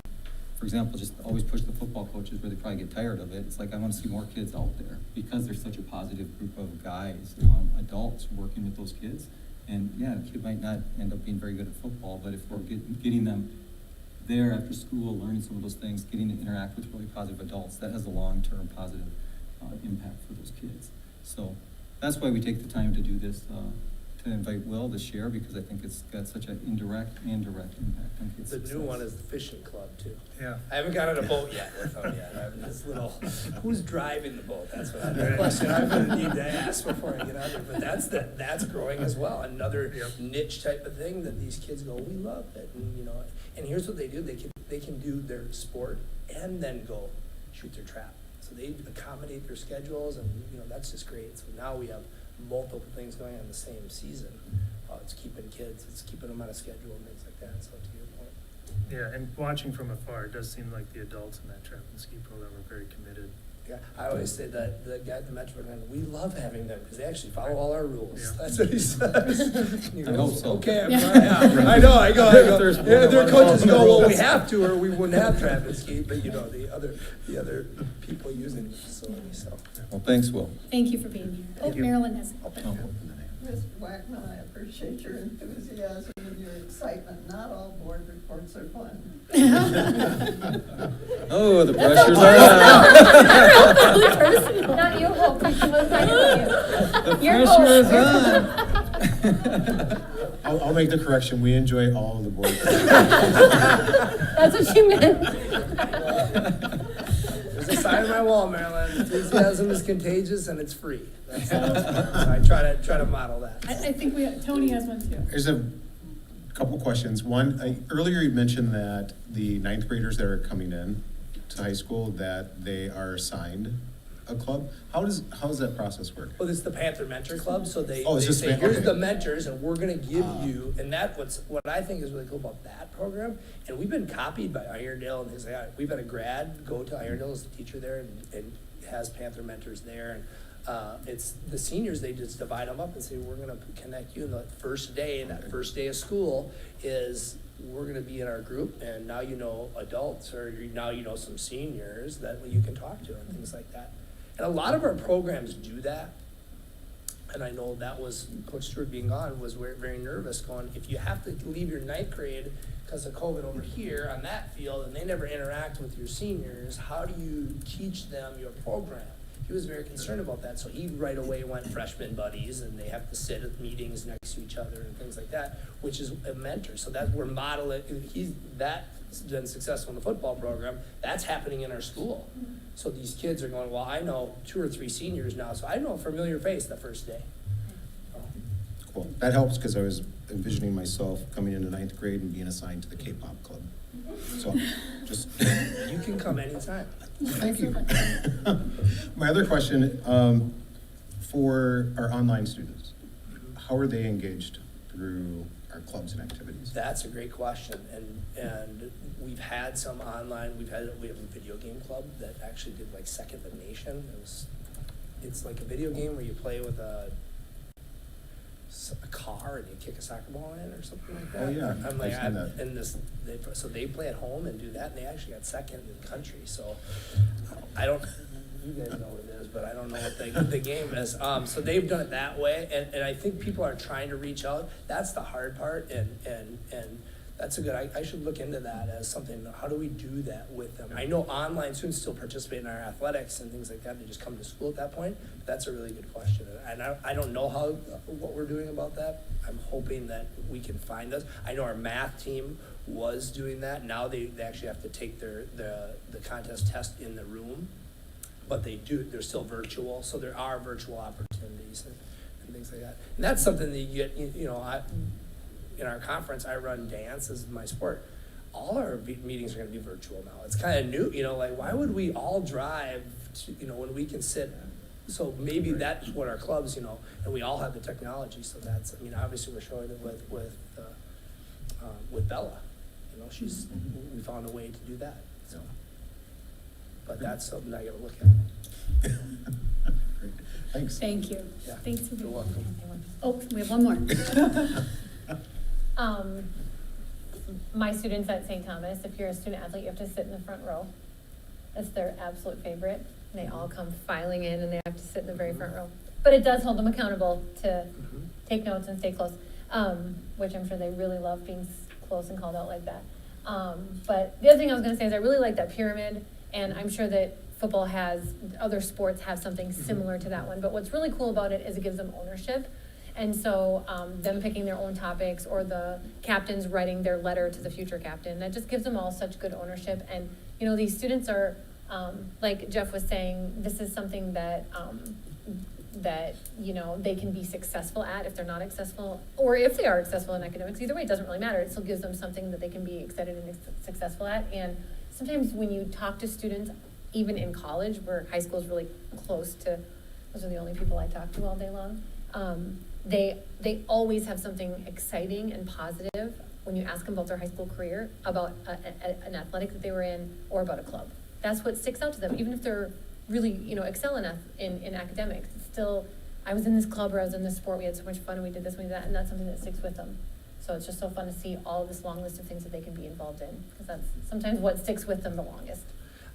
for example, just always push the football coaches where they probably get tired of it. It's like, I want to see more kids out there, because there's such a positive group of guys, adults working with those kids. And yeah, the kid might not end up being very good at football, but if we're getting them there after school, learning some of those things, getting to interact with really positive adults, that has a long-term positive impact for those kids. So that's why we take the time to do this, to invite Will to share, because I think it's got such an indirect and direct impact on kids' The success. new one is the fishing club too. Yeah. I haven't got on a boat yet with them yet. I have this little, who's driving the boat? That's what the question I'm gonna need to ask before I get out there. But that's growing as well. Another niche type of thing that these kids go, we love it. And you know, and here's what they do. They can do their sport and then go shoot their trap. So they accommodate their schedules, and you know, that's just great. So now we have multiple things going on the same season. It's keeping kids, it's keeping them on a schedule and things like that. So to your point. Yeah, and watching from afar, it does seem like the adults in that trap and ski program are very committed. Yeah, I always say that the guy at the Metro, we love having them because they actually follow all our rules. Yeah. That's what he says. He I hope so. Okay, I'm fine. Yeah, I know. There's Yeah, one their that coaches follows go, the well, we rules. have to, or we wouldn't have trap and ski. But you know, the other people using the facility. So. Well, thanks, Will. Thank you for being here. Thank you. Marilyn has. Mr. Wackman, I appreciate your enthusiasm and your excitement. Not all board reports are fun. Oh, the That's pressure's so on. personal. Not you, Hope. It was nice of you. The Your pressure is on. I'll make the correction. We enjoy all of the board. That's what you meant. There's a sign on my wall, Marilyn. Enthusiasm is contagious and it's free. That's so I try to model that. I think Tony has one too. There's a couple questions. One, earlier you mentioned that the ninth graders that are coming in to high school, that they are assigned a club. How does that process work? Well, this is the Panther Mentor Club, so they Oh, it's just say, okay. here's the mentors, and we're gonna give you, and what I think is really cool about that program, and we've been copied by Irondale and things like that. We've had a grad go to Irondale as a teacher there and has Panther Mentors there, and it's the seniors, they just divide them up and say, we're gonna connect you, and the first day, that first day of school is, we're gonna be in our group, and now you know adults, or now you know some seniors that you can talk to and things like that. And a lot of our programs do that. And I know that was, Coach Stewart being gone was very, very nervous going, if you have to leave your ninth grade because of COVID over here on that field and they never interact with your seniors, how do you teach them your program? He was very concerned about that, so he right away went freshman buddies, and they have to sit at meetings next to each other and things like that, which is a mentor. So that we're modeling, that's been successful in the football program, that's happening in our school. So these kids are going, well, I know 2 or 3 seniors now, so I know a familiar face the first day. Cool. That helps because I was envisioning myself coming into ninth grade and being assigned to the K-pop club. So just. You can come anytime. Thank you. My other question, for our online students, how are they engaged through our clubs and activities? That's a great question, and we've had some online. We have a video game club that actually did like second the nation. It's like a video game where you play with a car and you kick a soccer ball in or something like that. Oh yeah, I'm like, I've seen that. and so they play at home and do that, and they actually got second in the country. So I don't. You guys know what it is, but I don't know what the game is. So they've done it that way, and I think people are trying to reach out. That's the hard part, and that's a good. I should look into that as something. How do we do that with them? I know online students still participate in our athletics and things like that. They just come to school at that point. But that's a really good question, and I don't know what we're doing about that. I'm hoping that we can find us. I know our math team was doing that. Now they actually have to take the contest test in the room. But they're still virtual, so there are virtual opportunities and things like that. And that's something that you get, in our conference, I run dance as my sport. All our meetings are gonna be virtual now. It's kind of new, like why would we all drive to, when we can sit? So maybe that's what our clubs, and we all have the technology, so that's, obviously we're showing it with Bella. We found a way to do that, so. But that's something I gotta look at. Great. Thanks. Thank you. Yeah. Thanks for You're being welcome. Oh, we have one more. My students at St. Thomas, if you're a student athlete, you have to sit in the front row. That's their absolute favorite. They all come filing in and they have to sit in the very front row. But it does hold them accountable to take notes and stay close, which I'm sure they really love being close and called out like that. But the other thing I was gonna say is I really like that pyramid, and I'm sure that football other sports have something similar to that one. But what's really cool about it is it gives them ownership. And so them picking their own topics, or the captains writing their letter to the future captain, that just gives them all such good ownership. And these students are, like Jeff was saying, this is something that they can be successful at if they're not successful, or if they are successful in academics. Either way, it doesn't really matter. It still gives them something that they can be excited and successful at. And sometimes when you talk to students, even in college, where high school is really close to, those are the only people I talk to all day long, they always have something exciting and positive when you ask them about their high school career, about an athletic that they were in, or about a club. That's what sticks out to them, even if they're really, excel in academics. It's still, I was in this club, or I was in this sport, we had so much fun, and we did this, we did that, and that's something that sticks with them. So it's just so fun to see all this long list of things that they can be involved in, because that's sometimes what sticks with them the longest.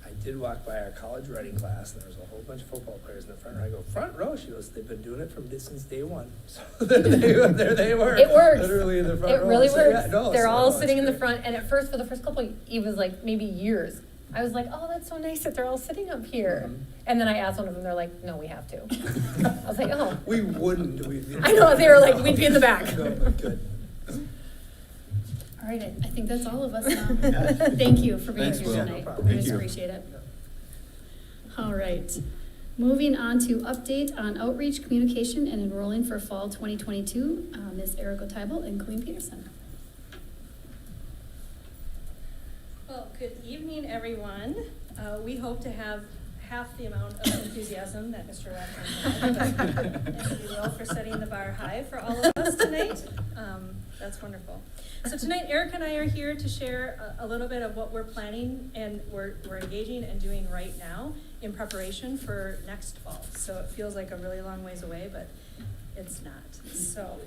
I did walk by our college writing class, and there was a whole bunch of football players in the front row. I go, front row? She goes, they've been doing it since day one. So there they were. It works. Literally in the front row. It really So, works. yeah, no, They're so, all no, sitting in the great. front, and at first, for the first couple, it was like maybe years. I was like, oh, that's so nice that they're all sitting up here. And then I asked one of them, they're like, no, we have to. I was like, oh. We wouldn't. I know, they were like, we'd be in the back. No, but good. All right, I think that's all of us now. Thank you for being Thanks, here Will. tonight. No problem. We Thank just you. appreciate it. All right. Moving on to update on outreach, communication, and enrolling for fall 2022. Ms. Erica Tybalt and Colleen Peterson. Well, good evening, everyone. We hope to have half the amount of enthusiasm that Mr. Wagner had, and we will, for setting the bar high for all of us tonight. That's wonderful. So tonight, Eric and I are here to share a little bit of what we're planning and we're engaging and doing right now in preparation for next fall. So it feels like a really long ways away, but it's not. So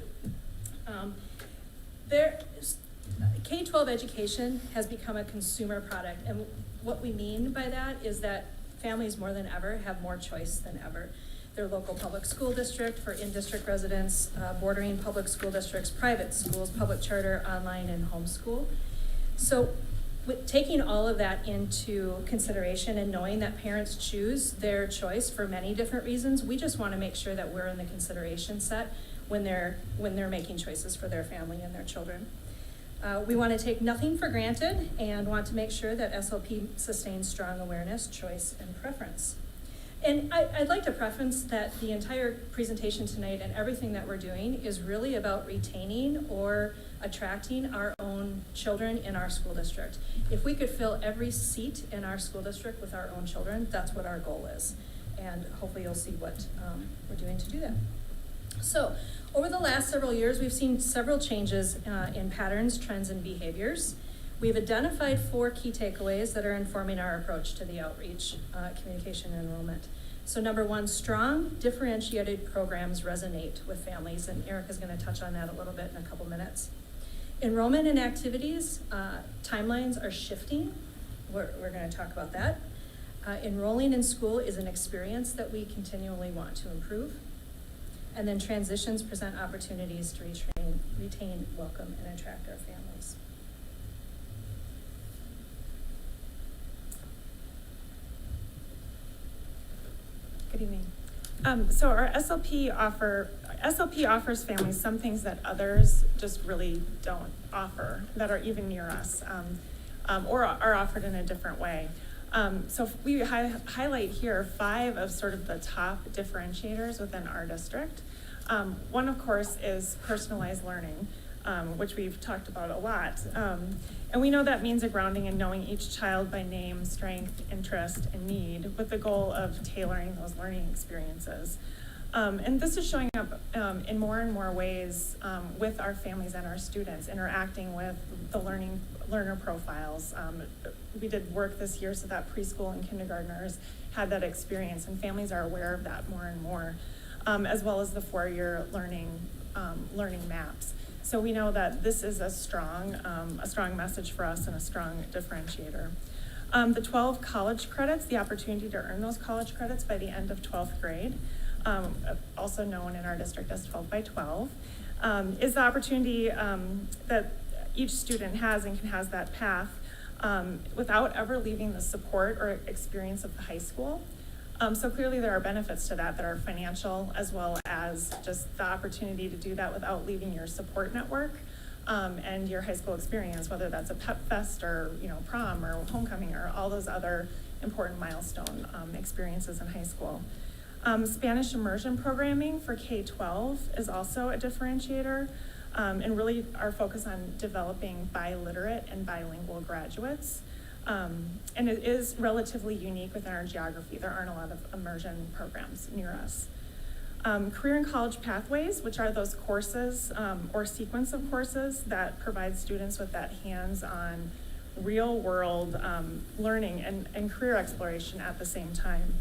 K-12 education has become a consumer product, and what we mean by that is that families more than ever have more choice than ever. Their local public school district for in-district residents, bordering public school districts, private schools, public charter, online, and homeschool. So with taking all of that into consideration and knowing that parents choose their choice for many different reasons, we just want to make sure that we're in the consideration set when they're making choices for their family and their children. We want to take nothing for granted and want to make sure that SLP sustains strong awareness, choice, and preference. And I'd like to preference that the entire presentation tonight and everything that we're doing is really about retaining or attracting our own children in our school district. If we could fill every seat in our school district with our own children, that's what our goal is. And hopefully you'll see what we're doing to do that. So over the last several years, we've seen several changes in patterns, trends, and behaviors. We've identified 4 key takeaways that are informing our approach to the outreach, communication, and enrollment. So number 1, strong, differentiated programs resonate with families, and Erica's going to touch on that a little bit in a couple minutes. Enrollment and activities, timelines are shifting. We're going to talk about that. Enrolling in school is an experience that we continually want to improve. And then transitions present opportunities to retain, welcome, and attract our families. Good evening. So our SLP offers families some things that others just really don't offer, that are even near us, or are offered in a different way. So we highlight here 5 of sort of the top differentiators within our district. One, of course, is personalized learning, which we've talked about a lot. And we know that means a grounding in knowing each child by name, strength, interest, and need, with the goal of tailoring those learning experiences. And this is showing up in more and more ways with our families and our students, interacting with the learner profiles. We did work this year so that preschool and kindergartners had that experience, and families are aware of that more and more, as well as the 4-year learning maps. So we know that this is a strong message for us and a strong differentiator. The 12 college credits, the opportunity to earn those college credits by the end of 12th grade, also known in our district as 12 by 12, is the opportunity that each student has and has that path without ever leaving the support or experience of the high school. So clearly there are benefits to that are financial, as well as just the opportunity to do that without leaving your support network and your high school experience, whether that's a pep fest or prom or homecoming or all those other important milestone experiences in high school. Spanish immersion programming for K-12 is also a differentiator, and really our focus on developing biliterate and bilingual graduates. And it is relatively unique within our geography. There aren't a lot of immersion programs near us. Career and college pathways, which are those courses or sequence of courses that provide students with that hands-on real-world learning and career exploration at the same time.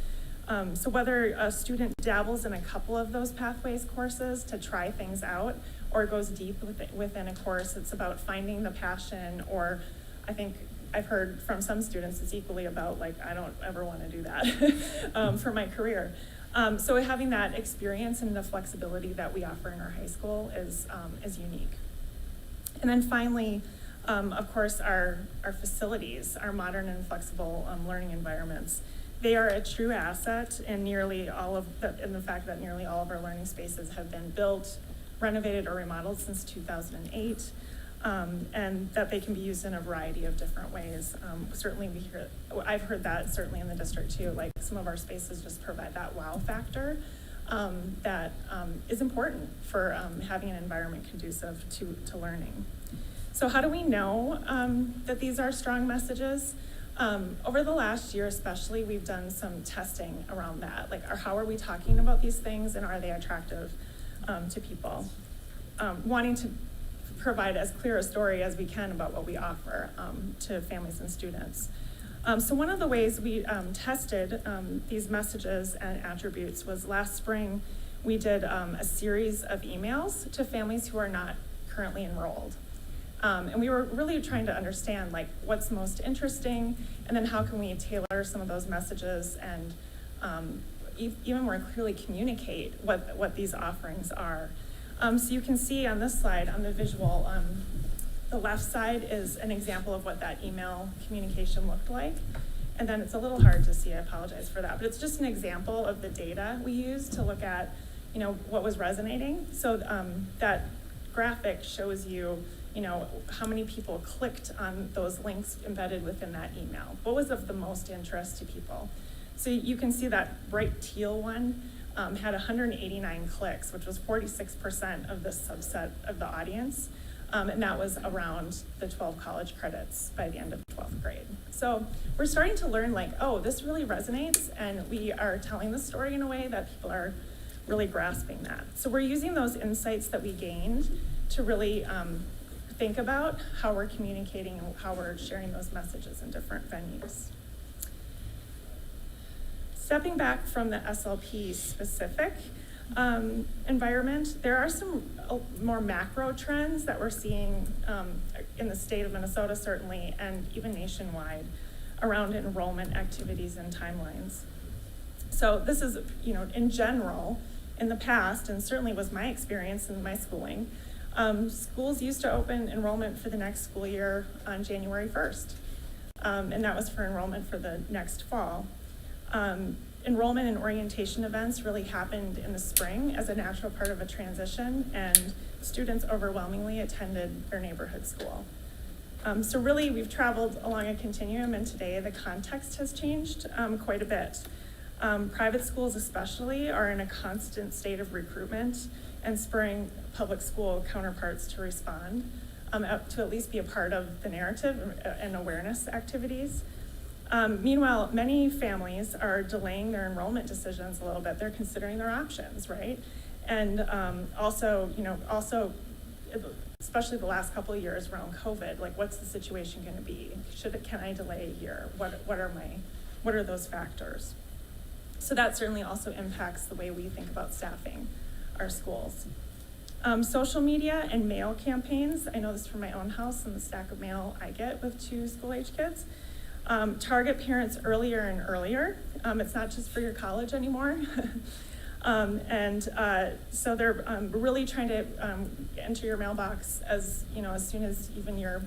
So whether a student dabbles in a couple of those pathways courses to try things out, or goes deep within a course, it's about finding the passion, or I think I've heard from some students it's equally about I don't ever want to do that for my career. So having that experience and the flexibility that we offer in our high school is unique. And then finally, of course, our facilities, our modern and flexible learning environments. They are a true asset in the fact that nearly all of our learning spaces have been built, renovated, or remodeled since 2008. And that they can be used in a variety of different ways. Certainly I've heard that certainly in the district too, some of our spaces just provide that wow factor that is important for having an environment conducive to learning. So how do we know that these are strong messages? Over the last year especially, we've done some testing around that. How are we talking about these things, and are they attractive to people? Wanting to provide as clear a story as we can about what we offer to families and students. So one of the ways we tested these messages and attributes was last spring. We did a series of emails to families who are not currently enrolled. And we were really trying to understand like what's most interesting, and then how can we tailor some of those messages and even more clearly communicate what these offerings are. So you can see on this slide, on the visual, the left side is an example of what that email communication looked like. And then it's a little hard to see, I apologize for that, but it's just an example of the data we used to look at, you know, what was resonating. So that graphic shows you, you know, how many people clicked on those links embedded within that email. What was of the most interest to people? So you can see that bright teal one had 189 clicks, which was 46% of the subset of the audience. And that was around the 12 college credits by the end of 12th grade. So we're starting to learn like, oh, this really resonates, and we are telling the story in a way that people are really grasping that. So we're using those insights that we gained to really think about how we're communicating and how we're sharing those messages in different venues. Stepping back from the SLP specific environment, there are some more macro trends that we're seeing in the state of Minnesota certainly, and even nationwide, around enrollment activities and timelines. So this is, you know, in general, in the past, and certainly was my experience in my schooling, schools used to open enrollment for the next school year on January 1st. And that was for enrollment for the next fall. Enrollment and orientation events really happened in the spring as a natural part of a transition, and students overwhelmingly attended their neighborhood school. So really, we've traveled along a continuum, and today the context has changed quite a bit. Private schools especially are in a constant state of recruitment and spurring public school counterparts to respond, to at least be a part of the narrative and awareness activities. Meanwhile, many families are delaying their enrollment decisions a little bit. They're considering their options, right? And also, especially the last couple of years around COVID, like what's the situation going to be? Can I delay a year? What are those factors? So that certainly also impacts the way we think about staffing our schools. Social media and mail campaigns, I know this from my own house and the stack of mail I get with 2 school-age kids. Target parents earlier and earlier. It's not just for your college anymore. So they're really trying to enter your mailbox as soon as even you're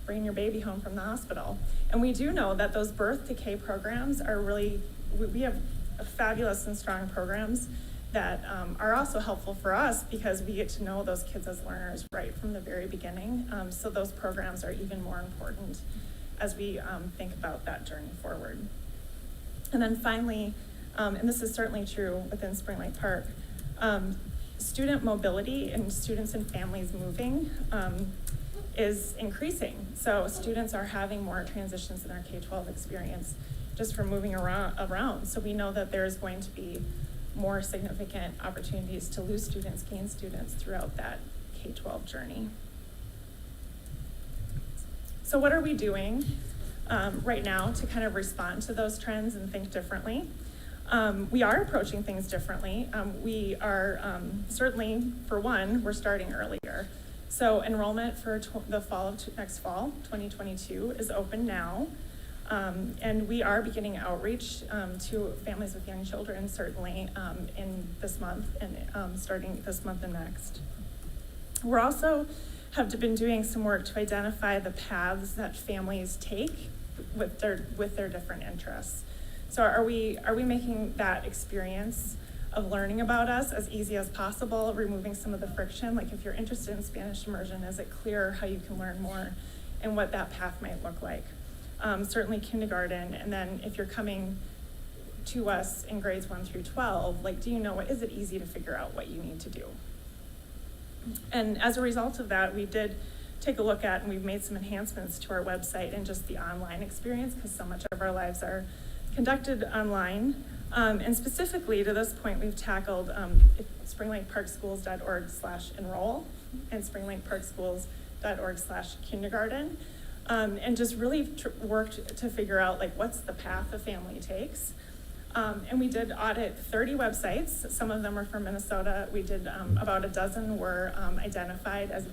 bringing your baby home from the hospital. And we do know that those birth to K programs are really, we have fabulous and strong programs that are also helpful for us because we get to know those kids as learners right from the very beginning. So those programs are even more important as we think about that journey forward. And then finally, and this is certainly true within Spring Lake Park, student mobility and students and families moving is increasing. So students are having more transitions in their K-12 experience just from moving around. So we know that there's going to be more significant opportunities to lose students, gain students throughout that K-12 journey. So what are we doing right now to kind of respond to those trends and think differently? We are approaching things differently. We are certainly, for one, we're starting earlier. So enrollment for the fall of next fall, 2022, is open now. And we are beginning outreach to families with young children, certainly in this month and starting this month and next. We're also have been doing some work to identify the paths that families take with their different interests. So are we making that experience of learning about us as easy as possible, removing some of the friction? Like if you're interested in Spanish immersion, is it clear how you can learn more and what that path might look like? Certainly kindergarten, and then if you're coming to us in grades 1 through 12, like, do you know, is it easy to figure out what you need to do? And as a result of that, we did take a look at, and we've made some enhancements to our website and just the online experience, because so much of our lives are conducted online. And specifically to this point, we've tackled springlakeparkschools.org/enroll and springlakeparkschools.org/kindergarten. And just really worked to figure out like what's the path a family takes. And we did audit 30 websites. Some of them were from Minnesota. We did about a dozen were identified as,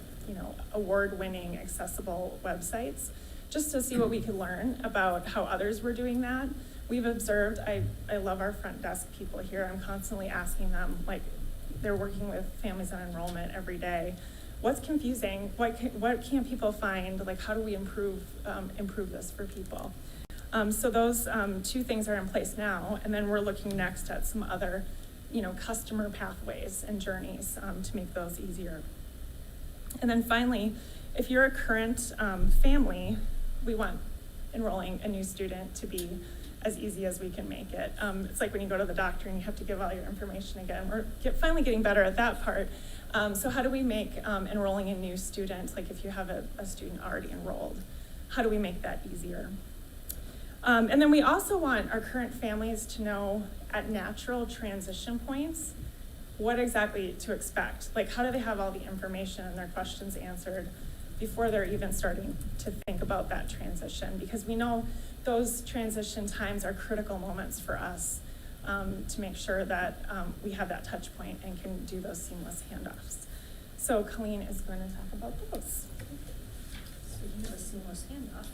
award-winning accessible websites, just to see what we could learn about how others were doing that. We've observed, I love our front desk people here. I'm constantly asking them, like, they're working with families on enrollment every day. What's confusing? What can people find? Like, how do we improve this for people? So those two things are in place now, and then we're looking next at some other, customer pathways and journeys to make those easier. And then finally, if you're a current family, we want enrolling a new student to be as easy as we can make it. It's like when you go to the doctor and you have to give all your information again. We're finally getting better at that part. So how do we make enrolling a new student, like if you have a student already enrolled, how do we make that easier? And then we also want our current families to know at natural transition points what exactly to expect. Like, how do they have all the information and their questions answered before they're even starting to think about that transition? Because we know those transition times are critical moments for us to make sure that we have that touch point and can do those seamless handoffs. So Colleen is going to talk about those. Speaking of a seamless handoff,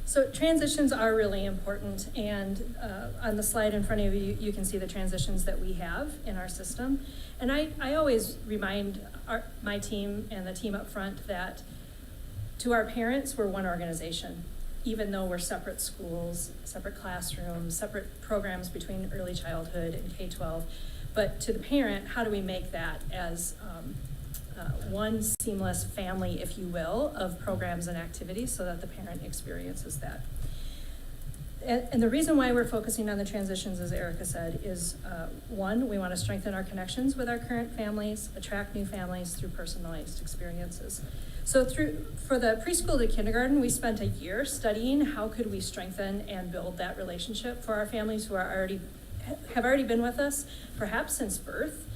so transitions are really important, and on the slide in front of you, you can see the transitions that we have in our system. And I always remind my team and the team up front that to our parents, we're one organization, even though we're separate schools, separate classrooms, separate programs between early childhood and K-12. But to the parent, how do we make that as one seamless family, if you will, of programs and activities so that the parent experiences that? And the reason why we're focusing on the transitions, as Erica said, is one, we want to strengthen our connections with our current families, attract new families through personalized experiences. So for the preschool to kindergarten, we spent a year studying how could we strengthen and build that relationship for our families who have already been with us, perhaps since birth,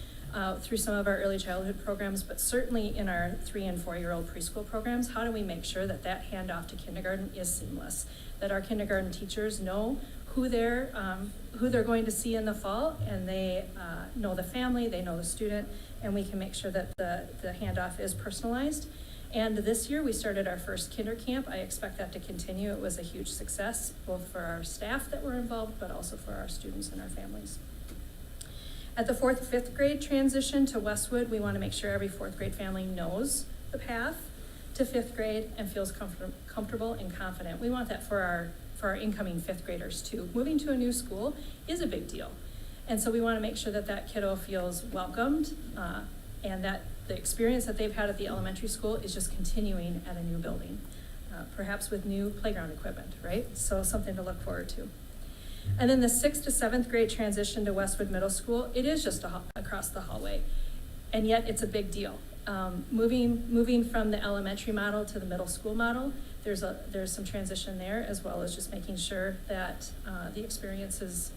through some of our early childhood programs, but certainly in our 3 and 4-year-old preschool programs. How do we make sure that that handoff to kindergarten is seamless? That our kindergarten teachers know who they're going to see in the fall, and they know the family, they know the student, and we can make sure that the handoff is personalized. And this year we started our first kinder camp. I expect that to continue. It was a huge success, both for our staff that were involved, but also for our students and our families. At the 4th, 5th grade transition to Westwood, we want to make sure every 4th grade family knows the path to 5th grade and feels comfortable and confident. We want that for our incoming 5th graders too. Moving to a new school is a big deal. And so we want to make sure that that kiddo feels welcomed and that the experience that they've had at the elementary school is just continuing at a new building, perhaps with new playground equipment, right? So something to look forward to. And then the 6th to 7th grade transition to Westwood Middle School, it is just across the hallway, and yet it's a big deal. Moving from the elementary model to the middle school model, there's some transition there, as well as just making sure that the experience is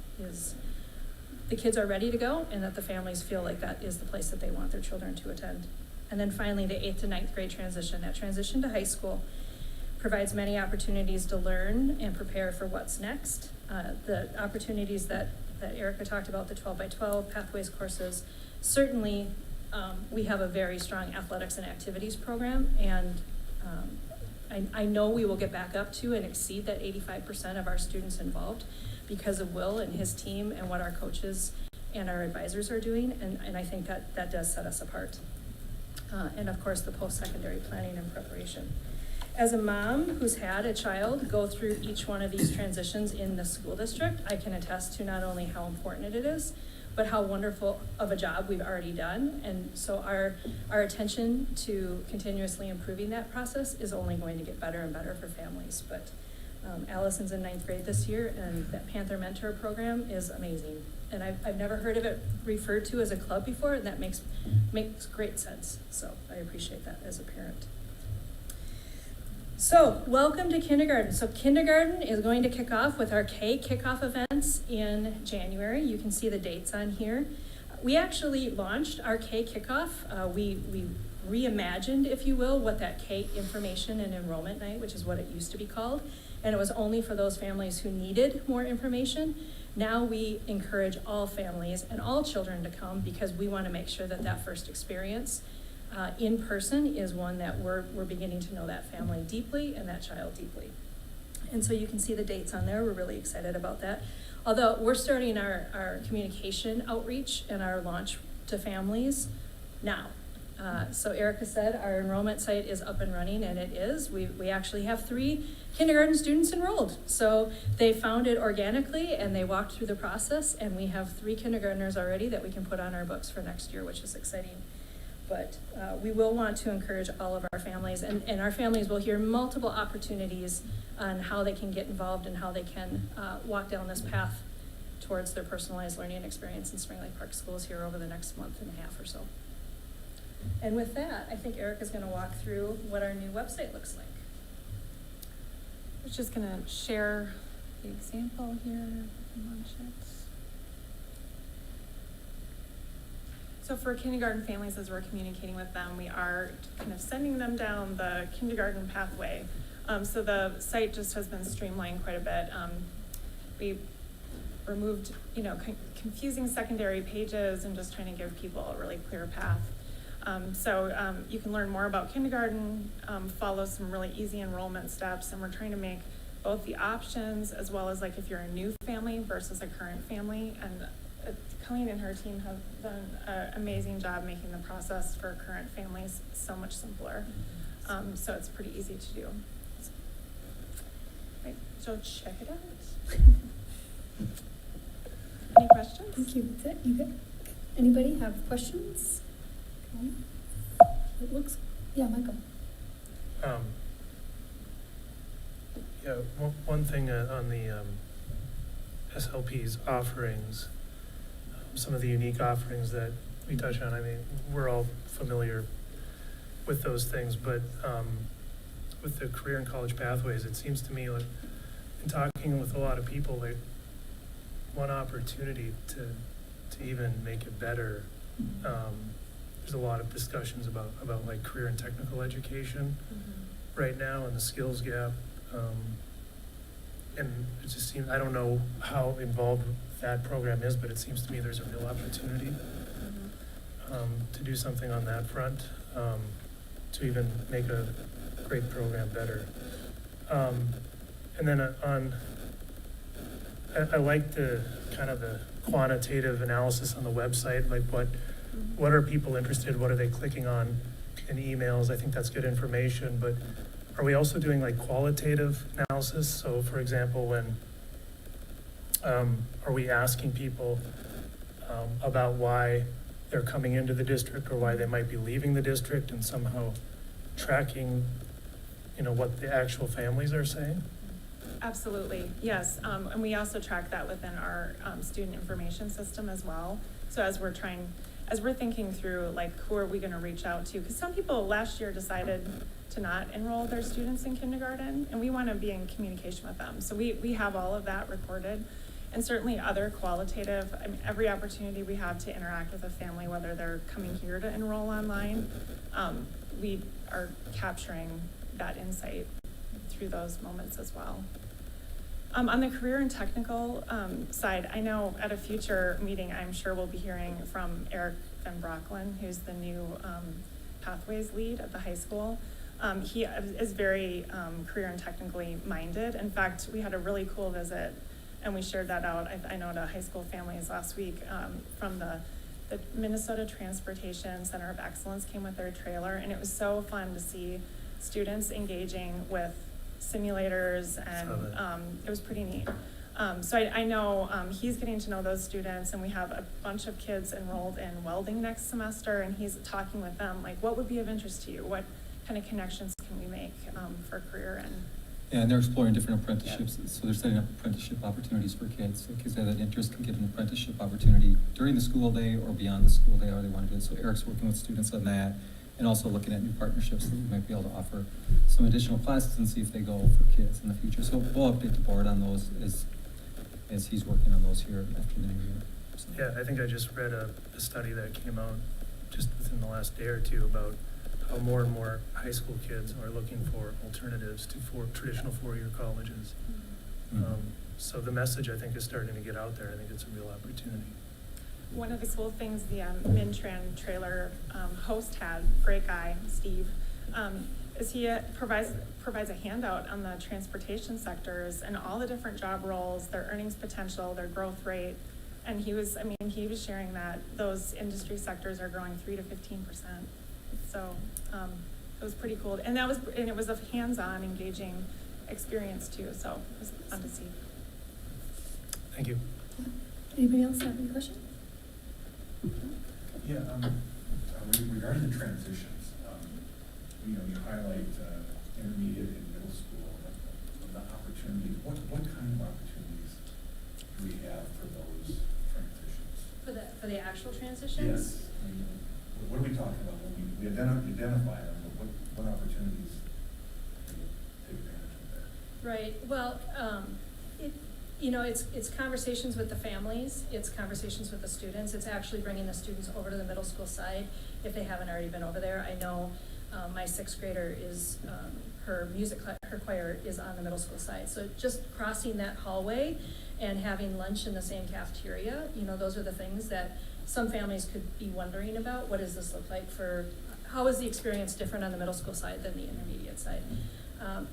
the kids are ready to go and that the families feel like that is the place that they want their children to attend. And then finally, the 8th to 9th grade transition, that transition to high school, provides many opportunities to learn and prepare for what's next. The opportunities that Erica talked about, the 12x12 pathways courses, certainly we have a very strong athletics and activities program, and I know we will get back up to and exceed that 85% of our students involved because of Will and his team and what our coaches and our advisors are doing, and I think that does set us apart. And of course, the post-secondary planning and preparation. As a mom who's had a child go through each one of these transitions in the school district, I can attest to not only how important it is, but how wonderful of a job we've already done. And so our attention to continuously improving that process is only going to get better and better for families. But Allison's in 9th grade this year, and that Panther Mentor program is amazing. And I've never heard of it referred to as a club before, and that makes great sense. So I appreciate that as a parent. So welcome to kindergarten. So kindergarten is going to kick off with our K kickoff events in January. You can see the dates on here. We actually launched our K kickoff. We reimagined, if you will, what that K information and enrollment night, which is what it used to be called, and it was only for those families who needed more information. Now we encourage all families and all children to come because we want to make sure that that first experience in person is one that we're beginning to know that family deeply and that child deeply. And so you can see the dates on there. We're really excited about that. Although we're starting our communication outreach and our launch to families now. So Erica said our enrollment site is up and running, and it is. We actually have 3 kindergarten students enrolled. So they found it organically and they walked through the process, and we have 3 kindergartners already that we can put on our books for next year, which is exciting. But we will want to encourage all of our families, and our families will hear multiple opportunities on how they can get involved and how they can walk down this path towards their personalized learning experience in Spring Lake Park Schools here over the next month and a half or so. And with that, I think Erica's going to walk through what our new website looks like. I was just going to share the example here. So for kindergarten families, as we're communicating with them, we are kind of sending them down the kindergarten pathway. So the site just has been streamlined quite a bit. We removed, confusing secondary pages and just trying to give people a really clear path. So you can learn more about kindergarten, follow some really easy enrollment steps, and we're trying to make both the options as well as like if you're a new family versus a current family. And Colleen and her team have done an amazing job making the process for current families so much simpler. So it's pretty easy to do. Right, so check it out. Any questions? Thank you. That's it. You good? Anybody have questions? It looks, yeah, Michael. Yeah, one thing on the SLP's offerings, some of the unique offerings that we touch on, I mean, we're all familiar with those things, but with the career and college pathways, it seems to me like in talking with a lot of people, like one opportunity to even make it better. There's a lot of discussions about like career and technical education right now and the skills gap. And it just seems, I don't know how involved that program is, but it seems to me there's a real opportunity to do something on that front, to even make a great program better. And then I like the kind of the quantitative analysis on the website, like what are people interested, what are they clicking on in emails? I think that's good information, but are we also doing like qualitative analysis? So for example, when are we asking people about why they're coming into the district or why they might be leaving the district, and somehow tracking, what the actual families are saying? Absolutely, yes. And we also track that within our student information system as well. So as we're thinking through like who are we going to reach out to, because some people last year decided to not enroll their students in kindergarten, and we want to be in communication with them. So we have all of that recorded, and certainly other qualitative, I mean, every opportunity we have to interact with a family, whether they're coming here to enroll online, we are capturing that insight through those moments as well. On the career and technical side, I know at a future meeting, I'm sure we'll be hearing from Eric Van Brocklin, who's the new Pathways lead at the high school. He is very career and technically minded. In fact, we had a really cool visit, and we shared that out, I know, to high school families last week from the Minnesota Transportation Center of Excellence came with their trailer, and it was so fun to see students engaging with simulators, and it was pretty neat. So I know he's getting to know those students, and we have a bunch of kids enrolled in welding next semester, and he's talking with them, like, what would be of interest to you? What kind of connections can we make for career? And they're exploring different apprenticeships, so they're setting up apprenticeship opportunities for kids. So kids that have that interest can get an apprenticeship opportunity during the school day or beyond the school day, or they want to do it. So Eric's working with students on that, and also looking at new partnerships that we might be able to offer some additional classes and see if they go for kids in the future. So we'll update the board on those as he's working on those here after the new year. So- Yeah, I think I just read a study that came out just within the last day or two about how more and more high school kids are looking for alternatives to traditional four-year colleges. Mhm. So the message, I think, is starting to get out there. I think it's a real opportunity. One of the cool things the Mintran trailer host had, great guy, Steve, is he provides a handout on the transportation sectors and all the different job roles, their earnings potential, their growth rate. And he was sharing that those industry sectors are growing 3 to 15%. So it was pretty cool. And it was a hands-on, engaging experience too. So it was fun to see. Thank you. Anybody else have any questions? Yeah, regarding the transitions, you highlight intermediate and middle school, the opportunities. What kind of opportunities do we have for those transitions? For the actual transitions? Yes. I mean, what are we talking about when we identify them? What opportunities do we take advantage of there? Right, well, it's conversations with the families, it's conversations with the students, it's actually bringing the students over to the middle school side if they haven't already been over there. I know my sixth grader is, her choir is on the middle school side. So just crossing that hallway and having lunch in the same cafeteria, those are the things that some families could be wondering about. What does this look like how is the experience different on the middle school side than the intermediate side?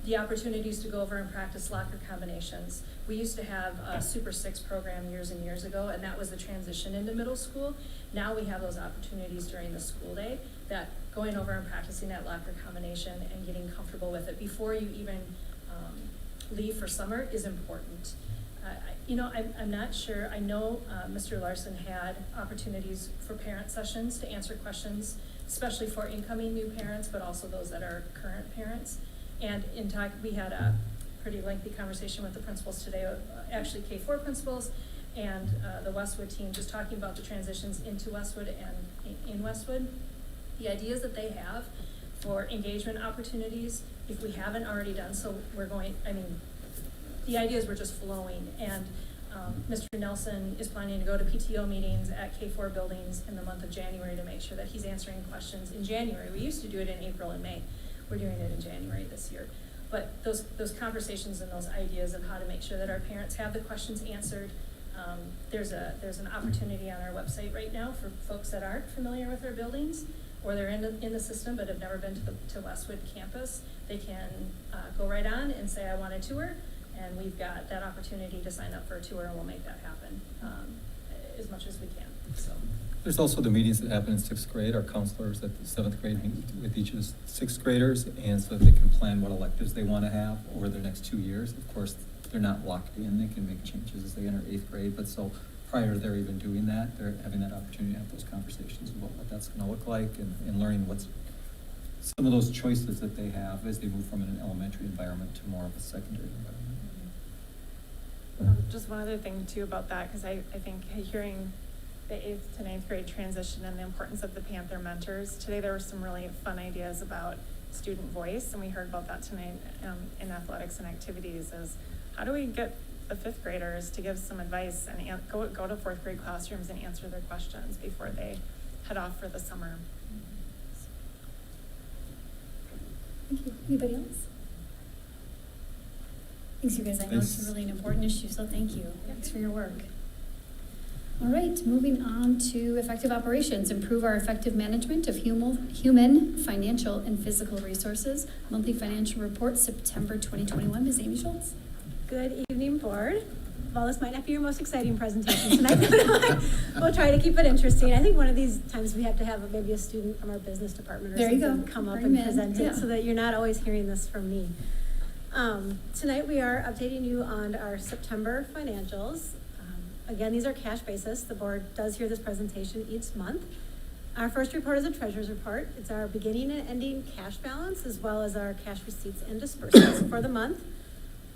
The opportunities to go over and practice locker combinations. We used to have a Super 6 program years and years ago, and that was the transition into middle school. Now we have those opportunities during the school day, that going over and practicing that locker combination and getting comfortable with it before you even leave for summer is important. I'm not sure. I know Mr. Larson had opportunities for parent sessions to answer questions, especially for incoming new parents, but also those that are current parents. And we had a pretty lengthy conversation with the principals today, actually K4 principals and the Westwood team, just talking about the transitions into Westwood and in Westwood. The ideas that they have for engagement opportunities, if we haven't already done so, the ideas were just flowing. And Mr. Nelson is planning to go to PTO meetings at K4 buildings in the month of January to make sure that he's answering questions in January. We used to do it in April and May. We're doing it in January this year. But those conversations and those ideas of how to make sure that our parents have the questions answered. There's an opportunity on our website right now for folks that aren't familiar with our buildings, or they're in the system but have never been to Westwood campus. They can go right on and say, I want a tour, and we've got that opportunity to sign up for a tour, and we'll make that happen as much as we can. So. There's also the meetings that happen in sixth grade. Our counselors at the seventh grade meet with each of the sixth graders, and so they can plan what electives they want to have over the next 2 years. Of course, they're not locked in. They can make changes as they enter eighth grade, but so prior to their even doing that, they're having that opportunity to have those conversations about what that's going to look like and learning what's some of those choices that they have as they move from an elementary environment to more of a secondary environment. Just one other thing too about that, because I think hearing the 8th to 9th grade transition and the importance of the Panther Mentors. Today there were some really fun ideas about student voice, and we heard about that tonight in athletics and activities. Is how do we get the 5th graders to give some advice and go to 4th grade classrooms and answer their questions before they head off for the summer. Thank you. Anybody else? Thanks, you guys. I know it's really an important issue, so thank you. Thanks for your work. All right, moving on to effective operations. Improve our effective management of human, financial, and physical resources. Monthly financial report, September 2021. Ms. Amy Schultz. Good evening, board. Well, this might not be your most exciting presentation tonight, but we'll try to keep it interesting. I think one of these times we have to have maybe a student from our business department or something come up and present it so that you're not always hearing this from me. Tonight we are updating you on our September financials. Again, these are cash basis. The board does hear this presentation each month. Our first report is a treasurer's report. It's our beginning and ending cash balance, as well as our cash receipts and disbursements for the month.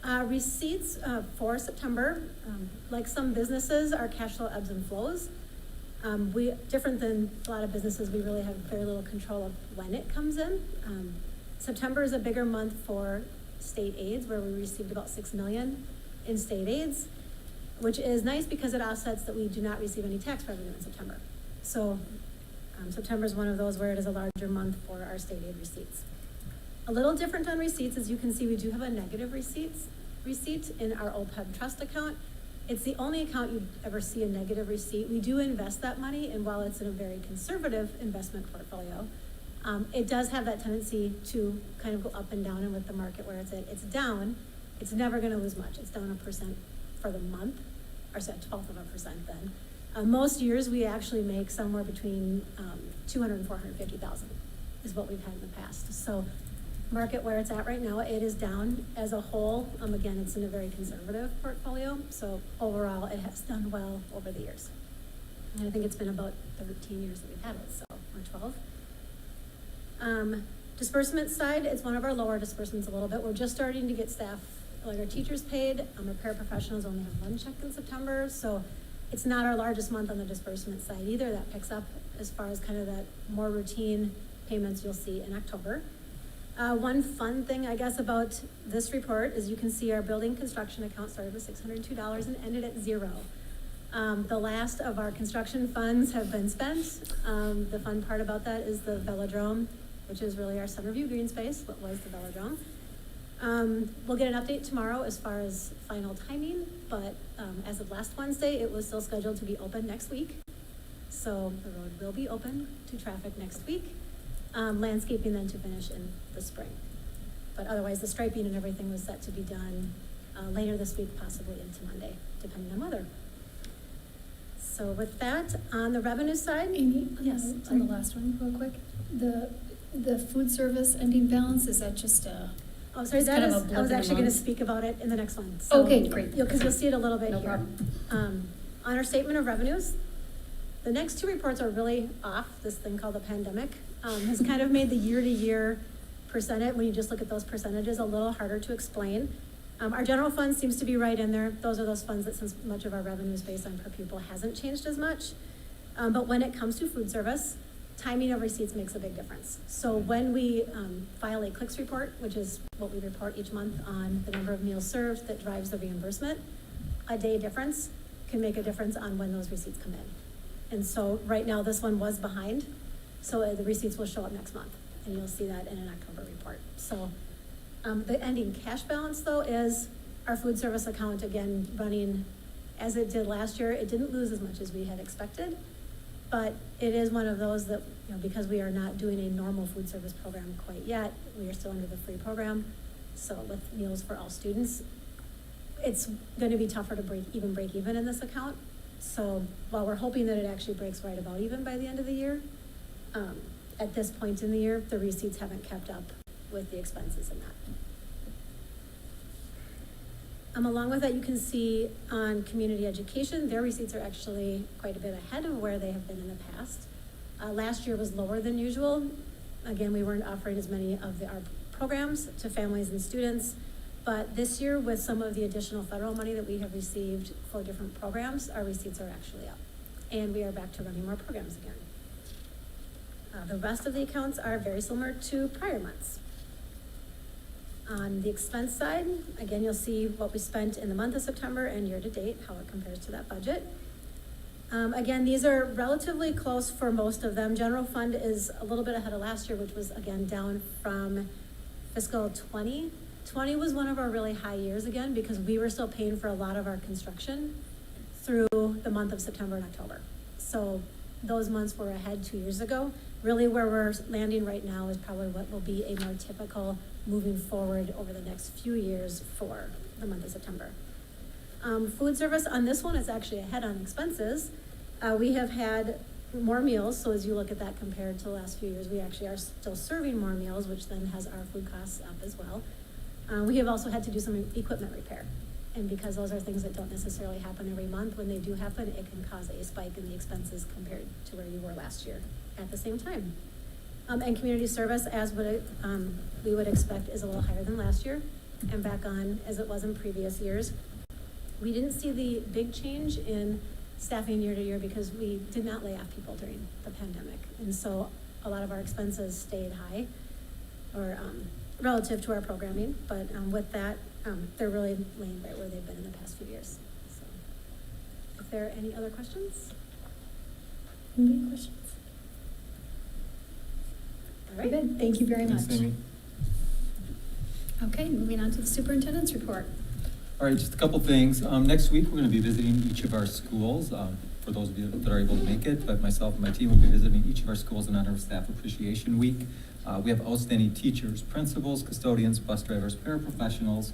Receipts for September, like some businesses, our cash flow ebbs and flows. Different than a lot of businesses, we really have very little control of when it comes in. September is a bigger month for state aids, where we received about $6 million in state aids. which is nice because it offsets that we do not receive any tax revenue in September. So September is one of those where it is a larger month for our state aid receipts. A little different on receipts, as you can see, we do have a negative receipt in our OPEB trust account. It's the only account you'd ever see a negative receipt. We do invest that money, and while it's in a very conservative investment portfolio, it does have that tendency to kind of go up and down, and with the market where it's down, it's never gonna lose much. It's down 1% for the month, or so 1/12% then. Most years, we actually make somewhere between 200 and 450,000 is what we've had in the past. So market where it's at right now, it is down as a whole. Again, it's in a very conservative portfolio. So overall, it has done well over the years. And I think it's been about 13 years that we've had it, so, or 12. Disbursement side, it's one of our lower disbursements a little bit. We're just starting to get staff, like our teachers paid. Our paraprofessionals only have one check in September. So it's not our largest month on the disbursement side either. That picks up as far as kind of that more routine payments you'll see in October. One fun thing, I guess, about this report is you can see our building construction account started with $602 and ended at 0. The last of our construction funds have been spent. The fun part about that is the velodrome, which is really our Centerview green space, what was the velodrome. We'll get an update tomorrow as far as final timing, but as of last Wednesday, it was still scheduled to be open next week. So the road will be open to traffic next week. Landscaping then to finish in the spring. But otherwise, the striping and everything was set to be done later this week, possibly into Monday, depending on weather. So with that, on the revenue side. Amy, yes, on the last one, real quick. The food service ending balance, is that just oh, sorry, that is, I was actually going to speak about it in the next one. So, okay, great. Because you'll see it a little bit No here. problem. On our statement of revenues, the next two reports are really off. This thing called the pandemic has kind of made the year-to-year percentage, when you just look at those percentages, a little harder to explain. Our general fund seems to be right in there. Those are those funds that, since much of our revenue is based on per pupil, hasn't changed as much. But when it comes to food service, timing of receipts makes a big difference. So when we file a CLICS report, which is what we report each month on the number of meals served that drives the reimbursement, a day difference can make a difference on when those receipts come in. And so right now, this one was behind. So the receipts will show up next month, and you'll see that in an October report. So the ending cash balance, though, is our food service account, again, running as it did last year. It didn't lose as much as we had expected, but it is one of those that, because we are not doing a normal food service program quite yet, we are still under the free program. So with Meals for All students, it's going to be tougher to break even in this account. So while we're hoping that it actually breaks right about even by the end of the year, at this point in the year, the receipts haven't kept up with the expenses in that. Along with that, you can see on community education, their receipts are actually quite a bit ahead of where they have been in the past. Last year was lower than usual. Again, we weren't offering as many of our programs to families and students, but this year, with some of the additional federal money that we have received for different programs, our receipts are actually up, and we are back to running more programs again. The rest of the accounts are very similar to prior months. On the expense side, again, you'll see what we spent in the month of September and year to date, how it compares to that budget. Again, these are relatively close for most of them. General fund is a little bit ahead of last year, which was, again, down from fiscal 20. 20 was one of our really high years again, because we were still paying for a lot of our construction through the month of September and October. So those months were ahead 2 years ago. Really where we're landing right now is probably what will be a more typical moving forward over the next few years for the month of September. Food service on this one is actually ahead on expenses. We have had more meals, so as you look at that compared to the last few years, we actually are still serving more meals, which then has our food costs up as well. We have also had to do some equipment repair. And because those are things that don't necessarily happen every month, when they do happen, it can cause a spike in the expenses compared to where you were last year at the same time. And community service, as we would expect, is a little higher than last year and back on as it was in previous years. We didn't see the big change in staffing year to year because we did not lay off people during the pandemic. And so a lot of our expenses stayed high or relative to our programming, but with that, they're really laying right where they've been in the past few years. So there any other questions? Any questions? All right. Good, thank you very much. Thanks, Amy. Okay, moving on to the superintendent's report. All right, just a couple things. Next week, we're going to be visiting each of our schools. For those of you that are able to make it, but myself and my team will be visiting each of our schools in honor of Staff Appreciation Week. We have outstanding teachers, principals, custodians, bus drivers, paraprofessionals,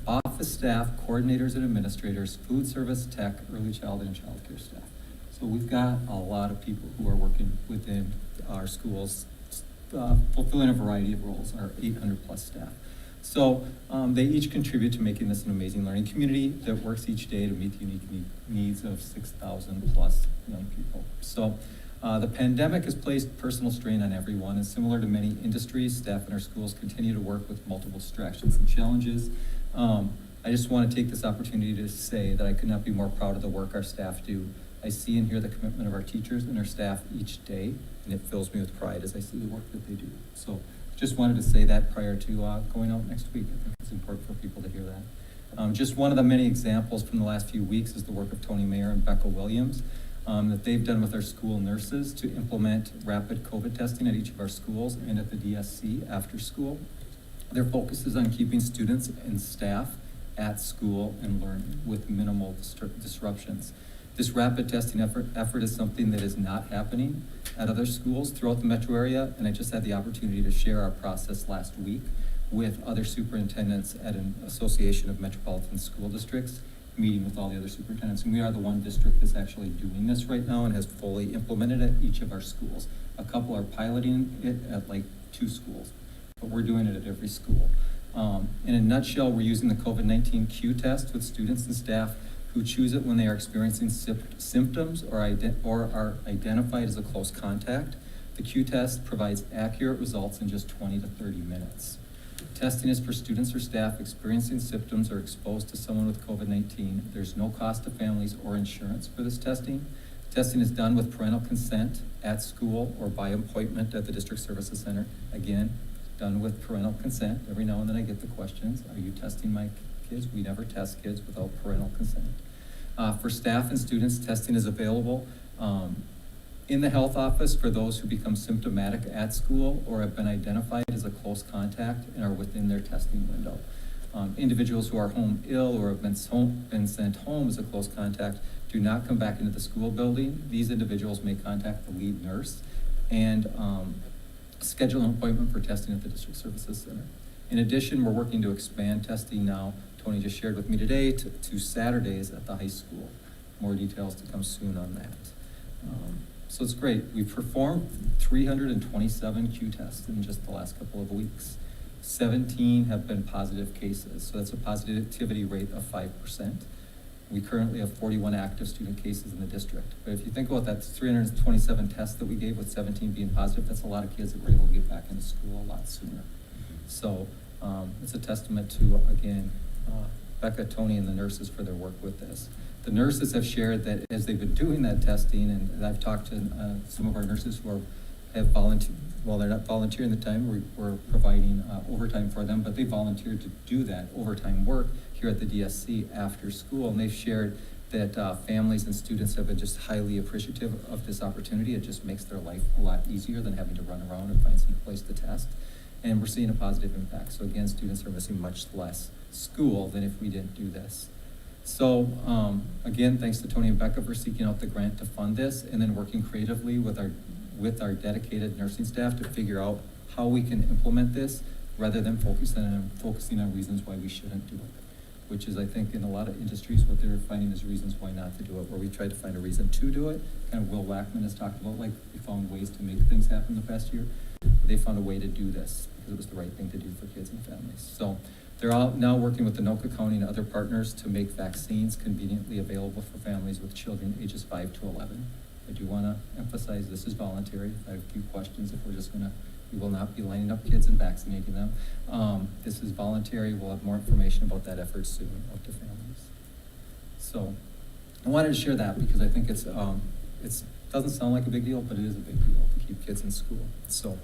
office staff, coordinators and administrators, food service, tech, early childhood and child care staff. So we've got a lot of people who are working within our schools, fulfilling a variety of roles, our 800 plus staff. So they each contribute to making this an amazing learning community that works each day to meet the unique needs of 6,000 plus young people. So the pandemic has placed personal strain on everyone, and similar to many industries, staff in our schools continue to work with multiple distractions and challenges. I just want to take this opportunity to say that I could not be more proud of the work our staff do. I see and hear the commitment of our teachers and our staff each day, and it fills me with pride as I see the work that they do. So just wanted to say that prior to going out next week. I think it's important for people to hear that. Just one of the many examples from the last few weeks is the work of Tony Mayer and Becca Williams that they've done with our school nurses to implement rapid COVID testing at each of our schools and at the DSC after school. Their focus is on keeping students and staff at school and learning with minimal disruptions. This rapid testing effort is something that is not happening at other schools throughout the metro area, and I just had the opportunity to share our process last week with other superintendents at an association of metropolitan school districts, meeting with all the other superintendents. And we are the one district that's actually doing this right now and has fully implemented it at each of our schools. A couple are piloting it at like 2 schools, but we're doing it at every school. In a nutshell, we're using the COVID-19 Q test with students and staff who choose it when they are experiencing symptoms or are identified as a close contact. The Q test provides accurate results in just 20 to 30 minutes. Testing is for students or staff experiencing symptoms or exposed to someone with COVID-19. There's no cost to families or insurance for this testing. Testing is done with parental consent at school or by appointment at the District Services Center. Again, done with parental consent. Every now and then I get the questions, are you testing my kids? We never test kids without parental consent. For staff and students, testing is available in the health office for those who become symptomatic at school or have been identified as a close contact and are within their testing window. Individuals who are home ill or have been sent home as a close contact do not come back into the school building. These individuals may contact the lead nurse and schedule an appointment for testing at the District Services Center. In addition, we're working to expand testing now. Tony just shared with me today to Saturdays at the high school. More details to come soon on that. So it's great. We've performed 327 Q tests in just the last couple of weeks. 17 have been positive cases, so that's a positivity rate of 5%. We currently have 41 active student cases in the district. But if you think about that, 327 tests that we gave with 17 being positive, that's a lot of kids that were able to get back into school a lot sooner. So it's a testament to, again, Becca, Tony, and the nurses for their work with this. The nurses have shared that as they've been doing that testing, and I've talked to some of our nurses who have volunteered, well, they're not volunteering the time, we're providing overtime for them, but they volunteered to do that overtime work here at the DSC after school, and they've shared that families and students have been just highly appreciative of this opportunity. It just makes their life a lot easier than having to run around and find some place to test. And we're seeing a positive impact. So again, students are missing much less school than if we didn't do this. So again, thanks to Tony and Becca for seeking out the grant to fund this and then working creatively with our dedicated nursing staff to figure out how we can implement this rather than focusing on reasons why we shouldn't do it, which is, I think, in a lot of industries, what they're finding is reasons why not to do it, where we tried to find a reason to do it. Kind of Will Wackman has talked about, like, we found ways to make things happen the past year. They found a way to do this because it was the right thing to do for kids and families. So they're all now working with Anoka County and other partners to make vaccines conveniently available for families with children ages 5 to 11. I do want to emphasize this is voluntary. I have a few questions if we will not be lining up kids and vaccinating them. This is voluntary. We'll have more information about that effort soon out to families. So I wanted to share that because I think it doesn't sound like a big deal, but it is a big deal to keep kids in school. So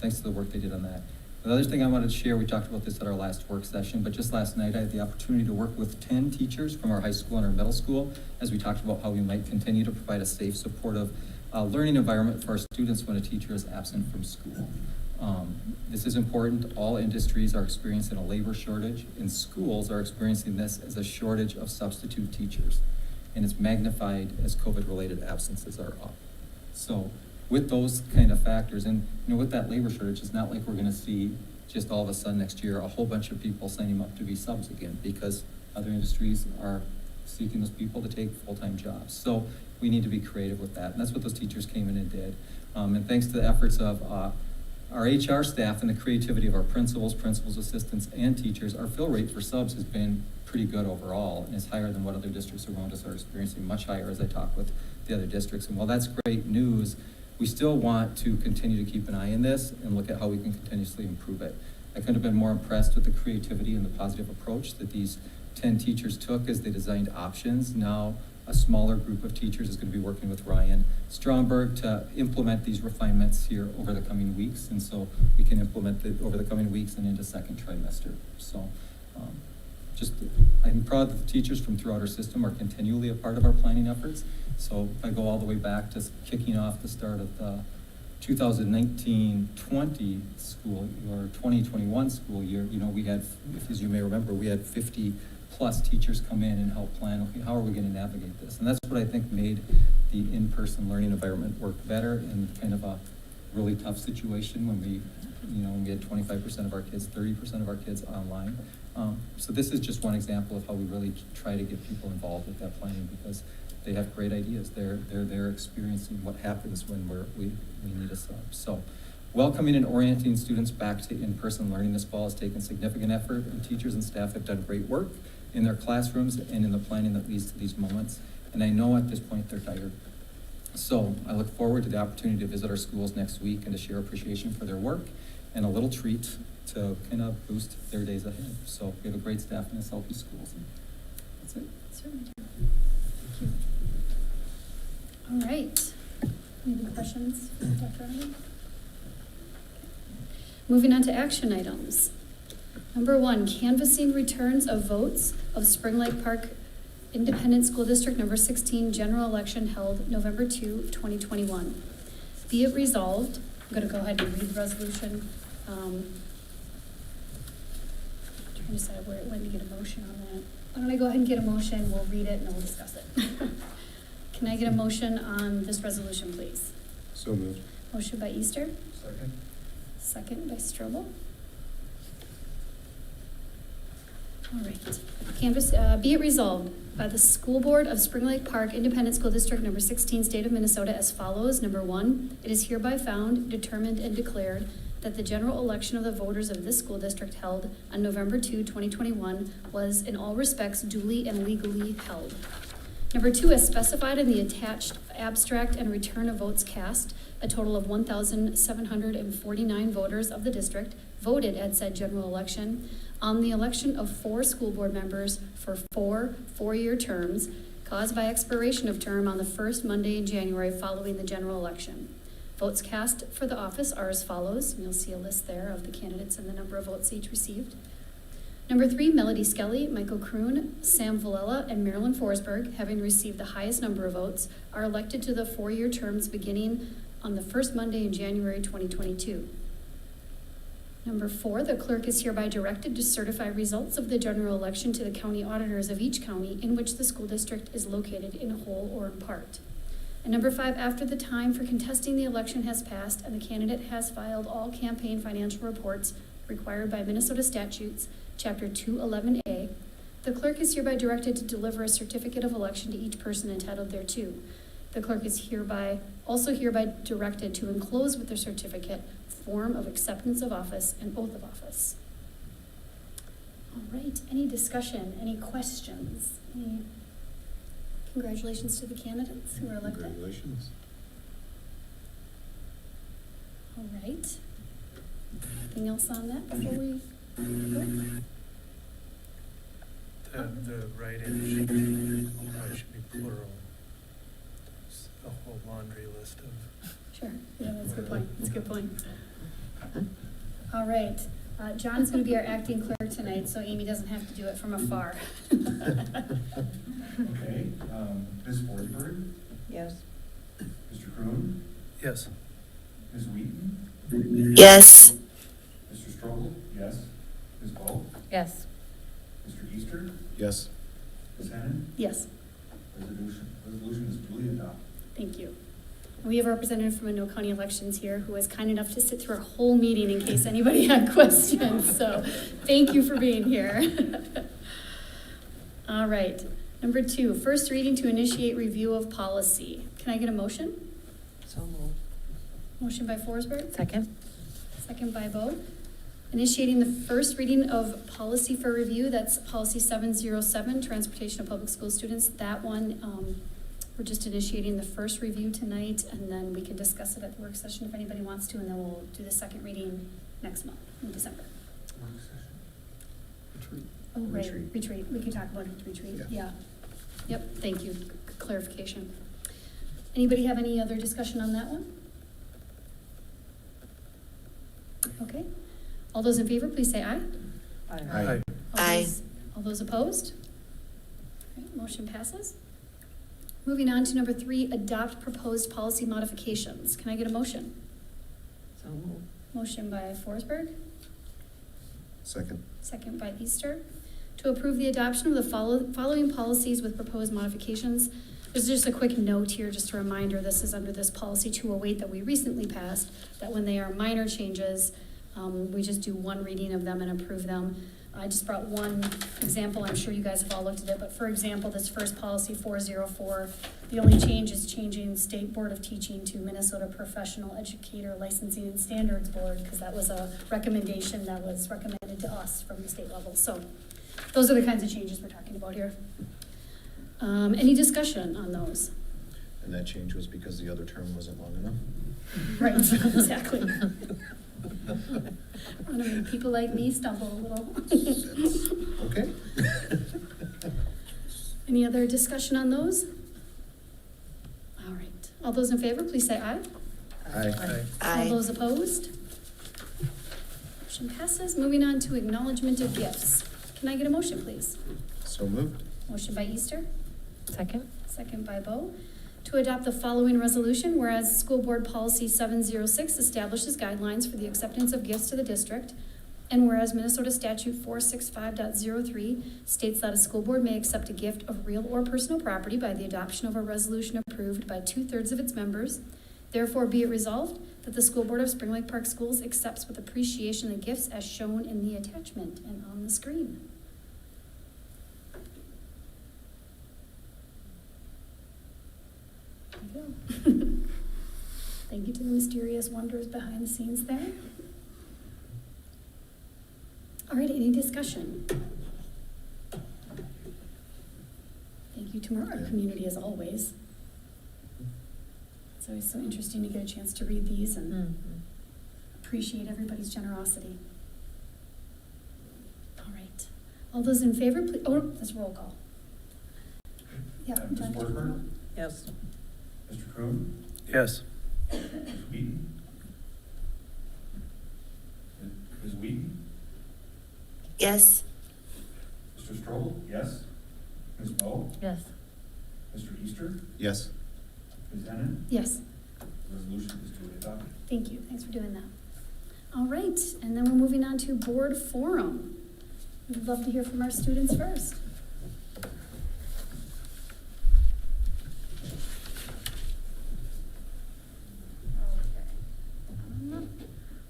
thanks to the work they did on that. The other thing I wanted to share, we talked about this at our last work session, but just last night I had the opportunity to work with 10 teachers from our high school and our middle school as we talked about how we might continue to provide a safe, supportive learning environment for our students when a teacher is absent from school. This is important. All industries are experiencing a labor shortage, and schools are experiencing this as a shortage of substitute teachers. And it's magnified as COVID-related absences are up. So with those kind of factors, and with that labor shortage, it's not like we're gonna see just all of a sudden next year a whole bunch of people signing up to be subs again, because other industries are seeking those people to take full-time jobs. So we need to be creative with that, and that's what those teachers came in and did. And thanks to the efforts of our HR staff and the creativity of our principals, assistants, and teachers, our fill rate for subs has been pretty good overall, and is higher than what other districts around us are experiencing, much higher as I talk with the other districts. And while that's great news, we still want to continue to keep an eye on this and look at how we can continuously improve it. I couldn't have been more impressed with the creativity and the positive approach that these 10 teachers took as they designed options. Now, a smaller group of teachers is going to be working with Ryan Stromberg to implement these refinements here over the coming weeks, and so we can implement it over the coming weeks and into second trimester. So I'm proud that the teachers from throughout our system are continually a part of our planning efforts. So if I go all the way back to kicking off the start of the 2019-20 school or 2021 school year, we had, as you may remember, we had 50 plus teachers come in and help plan, okay, how are we going to navigate this? And that's what I think made the in-person learning environment work better in kind of a really tough situation when we had 25% of our kids, 30% of our kids online. So this is just one example of how we really try to get people involved with that planning, because they have great ideas. They're experiencing what happens when we need a sub. So welcoming and orienting students back to in-person learning this fall has taken significant effort, and teachers and staff have done great work in their classrooms and in the planning that leads to these moments. And I know at this point they're tired. So I look forward to the opportunity to visit our schools next week and to share appreciation for their work and a little treat to kind of boost their days ahead. So we have a great staff in SLP schools. And that's it. Certainly do. Thank you. All right. Any questions, Dr. Arnold? Moving on to action items. Number 1, canvassing returns of votes of Spring Lake Park Independent School District number 16 general election held November 2, 2021. Be it resolved, I'm going to go ahead and read the resolution. Trying to decide when to get a motion on that. Why don't I go ahead and get a motion, we'll read it and then we'll discuss it. Can I get a motion on this resolution, please? So moved. Motion by Easter. Second. Second by Strobel. All right. Canvas, be it resolved by the School Board of Spring Lake Park Independent School District number 16, State of Minnesota as follows. Number 1, it is hereby found, determined, and declared that the general election of the voters of this school district held on November 2, 2021 was in all respects duly and legally held. Number 2, as specified in the attached abstract and return of votes cast, a total of 1,749 voters of the district voted at said general election on the election of 4 school board members for 4 four-year terms caused by expiration of term on the first Monday in January following the general election. Votes cast for the office are as follows, and you'll see a list there of the candidates and the number of votes each received. Number 3, Melody Skelly, Michael Kroon, Sam Villella, and Marilyn Forsberg, having received the highest number of votes, are elected to the 4-year terms beginning on the first Monday in January 2022. Number 4, the clerk is hereby directed to certify results of the general election to the county auditors of each county in which the school district is located in whole or in part. And number 5, after the time for contesting the election has passed and the candidate has filed all campaign financial reports required by Minnesota statutes, Chapter 211A, the clerk is hereby directed to deliver a certificate of election to each person entitled thereto. The clerk is also hereby directed to enclose with the certificate form of acceptance of office and oath of office. All right, any discussion, any questions? Congratulations to the candidates who are elected. Congratulations. All right. Anything else on that before we go? The write-in should be plural. There's a whole laundry list of. Sure, yeah, that's a good point, that's a good point. All right. John is going to be our acting clerk tonight, so Amy doesn't have to do it from afar. Okay, Ms. Forsberg, Yes. Mr. Kroon, Yes. Ms. Wheaton, Yes. Mr. Strobel, yes. Ms. Bo, Yes. Mr. Easter, Yes. Ms. Hennon, Yes, resolution is duly adopted. thank you. We have a representative from No County Elections here who was kind enough to sit through our whole meeting in case anybody had questions. So thank you for being here. All right. Number 2, first reading to initiate review of policy. Can I get a motion? So moved. Motion by Forsberg, Second? second by Bo. Initiating the first reading of policy for review, that's policy 707, transportation of public school students. That one, we're just initiating the first review tonight, and then we can discuss it at the work session if anybody wants to, and then we'll do the second reading next month, in December. Oh, right, retreat. We can talk about it at retreat, yeah. Yep, thank you, clarification. Anybody have any other discussion on that one? Okay. All those in favor, please say aye. Aye. All those opposed? All right, motion passes. Moving on to number 3, adopt proposed policy modifications. Can I get a motion? So moved. Motion by Forsberg, Second. second by Easter. To approve the adoption of the following policies with proposed modifications. There's just a quick note here, just a reminder, this is under this policy 208 that we recently passed, that when they are minor changes, we just do one reading of them and approve them. I just brought one example. I'm sure you guys have all looked at it, but for example, this first policy 404, the only change is changing State Board of Teaching to Minnesota Professional Educator Licensing and Standards Board, because that was a recommendation that was recommended to us from the state level. So those are the kinds of changes we're talking about here. Any discussion on those? And that change was because the other term wasn't long enough? Right, exactly. I want to make people like me stumble a little. Okay. Any other discussion on those? All right. All those in favor, please say aye. Aye. All those opposed? Motion passes. Moving on to acknowledgement of gifts. Can I get a motion, please? So moved. Motion by Easter, Second? second by Bo. To adopt the following resolution, whereas School Board Policy 706 establishes guidelines for the acceptance of gifts to the district, and whereas Minnesota Statute 465.03 states that a school board may accept a gift of real or personal property by the adoption of a resolution approved by 2/3 of its members, therefore be it resolved that the School Board of Spring Lake Park Schools accepts with appreciation the gifts as shown in the attachment and on the screen. There you go. Thank you to the mysterious wonders behind the scenes there. All right, any discussion? Thank you to our community as always. It's always so interesting to get a chance to read these and appreciate everybody's generosity. All right. All those in favor, please, oh, let's roll call. Yeah. Ms. John? Forsberg, Yes. Mr. Kroon, Yes. Ms. Wheaton, Ms. Wheaton, Yes. Mr. Strobel, yes. Ms. Bo, Yes. Mr. Easter, Yes. Ms. Hennon, Yes. resolution is duly adopted. Thank you. Thanks for doing that. All right, and then we're moving on to board forum. We'd love to hear from our students first.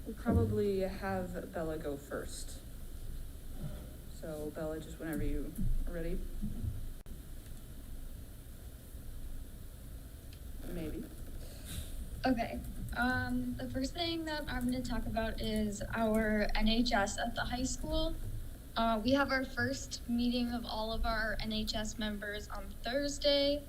We'll probably have Bella go first. So Bella, just whenever you are ready. Maybe. Okay. The first thing that I'm going to talk about is our NHS at the high school. We have our first meeting of all of our NHS members on Thursday.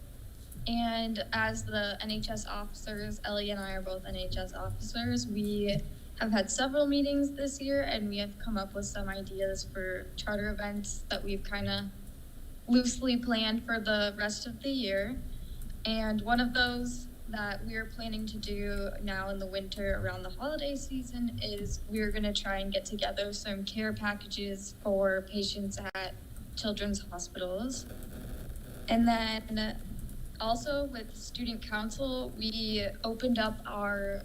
And as the NHS officers, Ellie and I are both NHS officers, we have had several meetings this year, and we have come up with some ideas for charter events that we've kind of loosely planned for the rest of the year. And one of those that we're planning to do now in the winter around the holiday season is we're going to try and get together some care packages for patients at children's hospitals. And then also with student council, we opened up our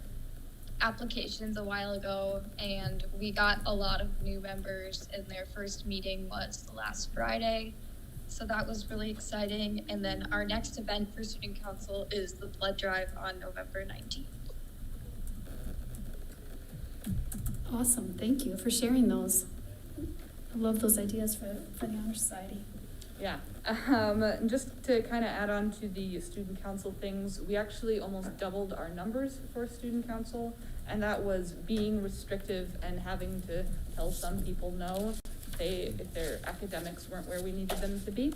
applications a while ago and we got a lot of new members, and their first meeting was last Friday. So that was really exciting. And then our next event for student council is the blood drive on November 19th. Awesome, thank you for sharing those. I love those ideas for the Honor Society. Yeah, just to kind of add on to the student council things, we actually almost doubled our numbers for student council, and that was being restrictive and having to tell some people no if their academics weren't where we needed them to be.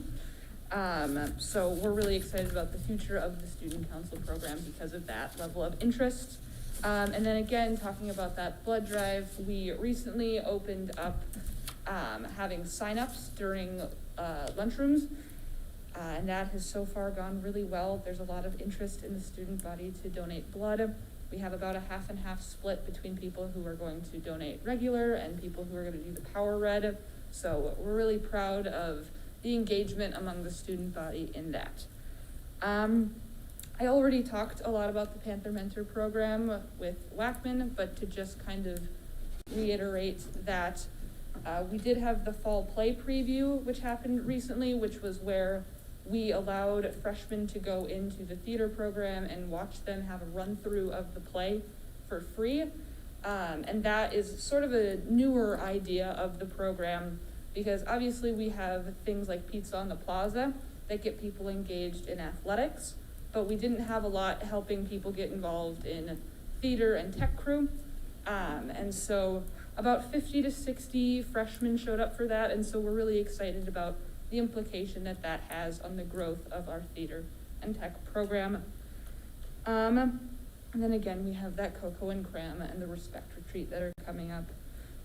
So we're really excited about the future of the student council program because of that level of interest. And then again, talking about that blood drive, we recently opened up having signups during lunchrooms, and that has so far gone really well. There's a lot of interest in the student body to donate blood. We have about a half and half split between people who are going to donate regular and people who are going to do the power red. So we're really proud of the engagement among the student body in that. I already talked a lot about the Panther Mentor program with Wackman, but to just kind of reiterate that we did have the fall play preview, which happened recently, which was where we allowed freshmen to go into the theater program and watch them have a run through of the play for free. And that is sort of a newer idea of the program, because obviously we have things like Pizza on the Plaza that get people engaged in athletics, but we didn't have a lot helping people get involved in theater and tech crew. And so about 50 to 60 freshmen showed up for that, and so we're really excited about the implication that that has on the growth of our theater and tech program. And then again, we have that Cocoa and Cram and the Respect Retreat that are coming up.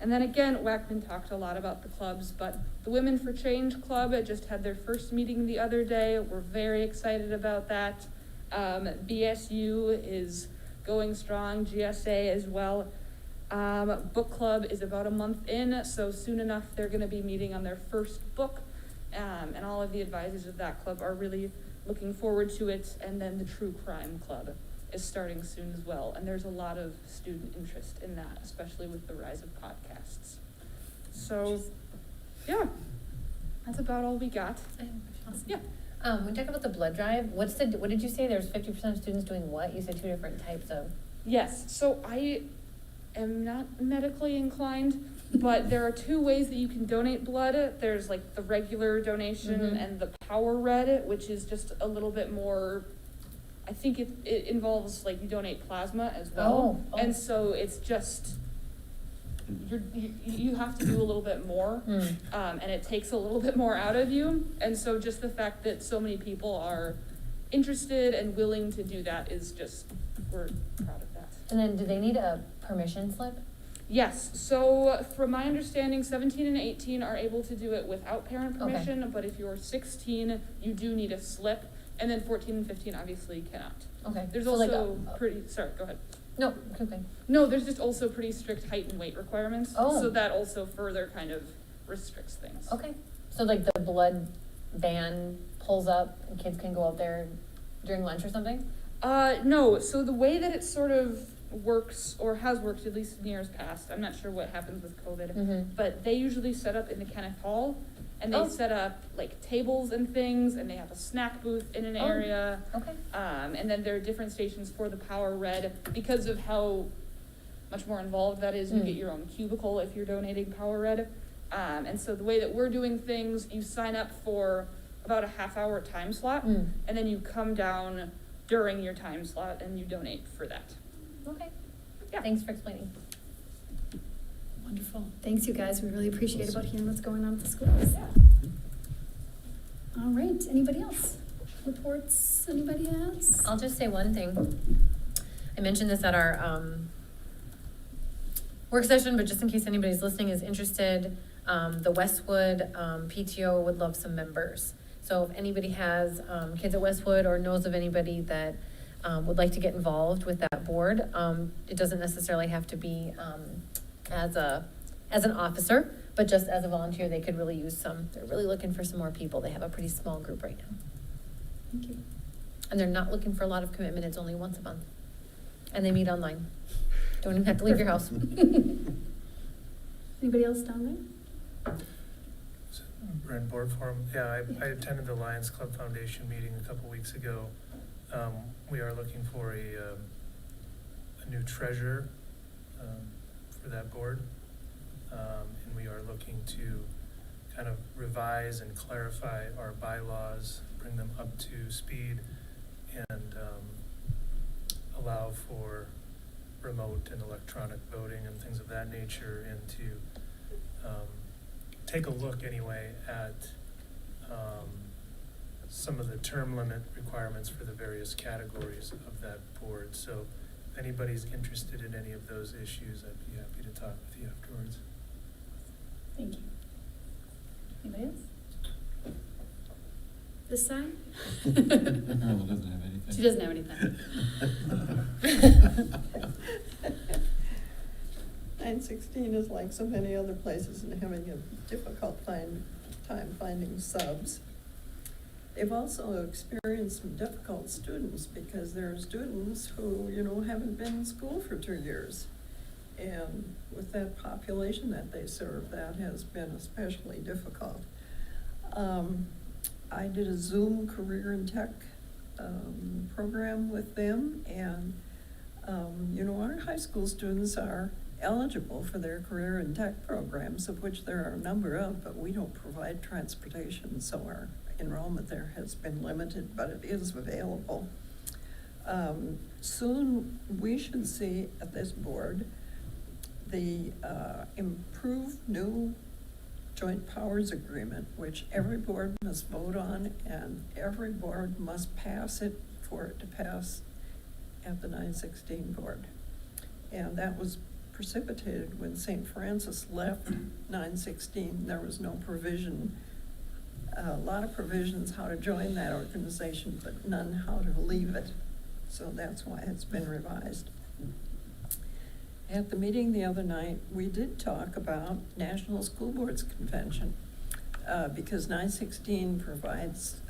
And then again, Wackman talked a lot about the clubs, but the Women for Change Club just had their first meeting the other day. We're very excited about that. BSU is going strong, GSA as well. Book club is about a month in, so soon enough they're going to be meeting on their first book, and all of the advisors of that club are really looking forward to it. And then the True Crime Club is starting soon as well, and there's a lot of student interest in that, especially with the rise of podcasts. So yeah, that's about all we got. Awesome. Yeah. When we talk about the blood drive, what did you say? There's 50% of students doing what? You said 2 different types of. Yes, so I am not medically inclined, but there are 2 ways that you can donate blood. There's like the regular donation and the power red, which is just a little bit more, I think it involves like you donate plasma as well. Oh. And so it's just, you have to do a little bit more, and it takes a little bit more out of you. And so just the fact that so many people are interested and willing to do that is just, we're proud of that. And then do they need a permission slip? Yes, so from my understanding, 17 and 18 are able to do it without parent permission, but if you're 16, you do need a slip, and then 14 and 15 obviously cannot. Okay. There's So also sorry, go ahead. No, okay. No, there's just also pretty strict height and weight requirements, Oh. so that also further kind of restricts things. Okay. So like the blood van pulls up and kids can go out there during lunch or something? No, so the way that it sort of works, or has worked at least in years past, I'm not sure what happens with COVID, but they usually set up in the Kenneth Hall, and they set up like tables and things, and they have a snack booth in an area. Okay. And then there are different stations for the power red. Because of how much more involved that is, you get your own cubicle if you're donating power red. And so the way that we're doing things, you sign up for about a half-hour time slot, and then you come down during your time slot and you donate for that. Okay. Yeah. Thanks for explaining. Wonderful. Thanks, you guys. We really appreciate about hearing what's going on at the schools. Yeah. All right. Anybody else? Reports? Anybody else? I'll just say one thing. I mentioned this at our work session, but just in case anybody's listening is interested, the Westwood PTO would love some members. So if anybody has kids at Westwood or knows of anybody that would like to get involved with that board. It doesn't necessarily have to be as an officer, but just as a volunteer, they could really use some. They're really looking for some more people. They have a pretty small group right now. Thank you. And they're not looking for a lot of commitment. It's only once a month. And they meet online. Don't even have to leave your house. Anybody else down there? We're in board forum. Yeah, I attended the Lions Club Foundation meeting a couple weeks ago. We are looking for a new treasurer for that board. And we are looking to kind of revise and clarify our bylaws, bring them up to speed, and allow for remote and electronic voting and things of that nature, and to take a look anyway at some of the term limit requirements for the various categories of that board. So if anybody's interested in any of those issues, I'd be happy to talk with you afterwards. Thank you. Anybody else? This side? Marilyn doesn't have anything. She doesn't have anything. 916 is like so many other places and having a difficult time finding subs. They've also experienced some difficult students because there are students who, haven't been in school for 2 years. And with that population that they serve, that has been especially difficult. I did a Zoom career and tech program with them, and our high school students are eligible for their career and tech programs, of which there are a number of, but we don't provide transportation, so our enrollment there has been limited, but it is available. Soon we should see at this board the improved new joint powers agreement, which every board must vote on, and every board must pass it for it to pass at the 916 board. And that was precipitated when St. Francis left 916. There was no provision, a lot of provisions how to join that organization, but none how to leave it. So that's why it's been revised. At the meeting the other night, we did talk about National School Boards Convention because 916 provides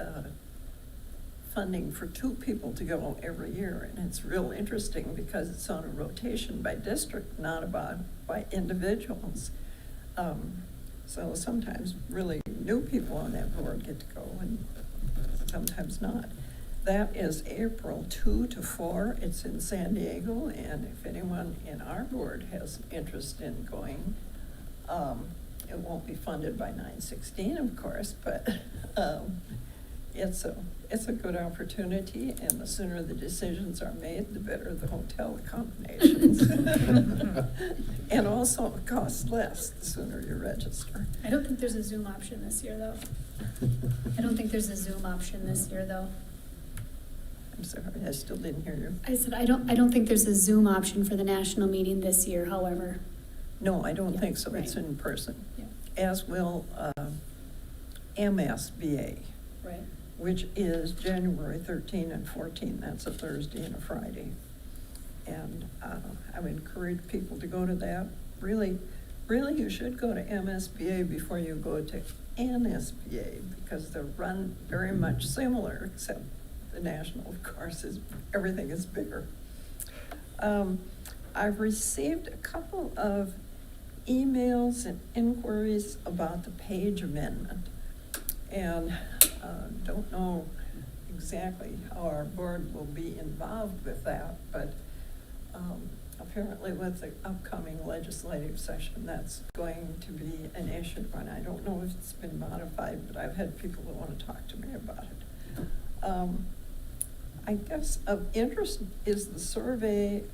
funding for 2 people to go every year. And it's real interesting because it's on a rotation by district, not by individuals. So sometimes really new people on that board get to go and sometimes not. That is April 2 to 4. It's in San Diego, and if anyone in our board has interest in going, it won't be funded by 916, of course, but it's a good opportunity, and the sooner the decisions are made, the better the hotel accommodations. And also it costs less the sooner you register. I don't think there's a Zoom option this year, though. I'm sorry, I still didn't hear you. I said, I don't think there's a Zoom option for the national meeting this year, however. No, I don't Yeah, think so. right. It's in person. Yeah. As will MSBA, Right. which is January 13 and 14. That's a Thursday and a Friday. And I would encourage people to go to that. Really, you should go to MSBA before you go to NSBA because they're run very much similar, except the national, of course, everything is bigger. I've received a couple of emails and inquiries about the page amendment, and don't know exactly how our board will be involved with that, but apparently with the upcoming legislative session, that's going to be an issue, and I don't know if it's been modified, but I've had people who want to talk to me about it. I guess of interest is the survey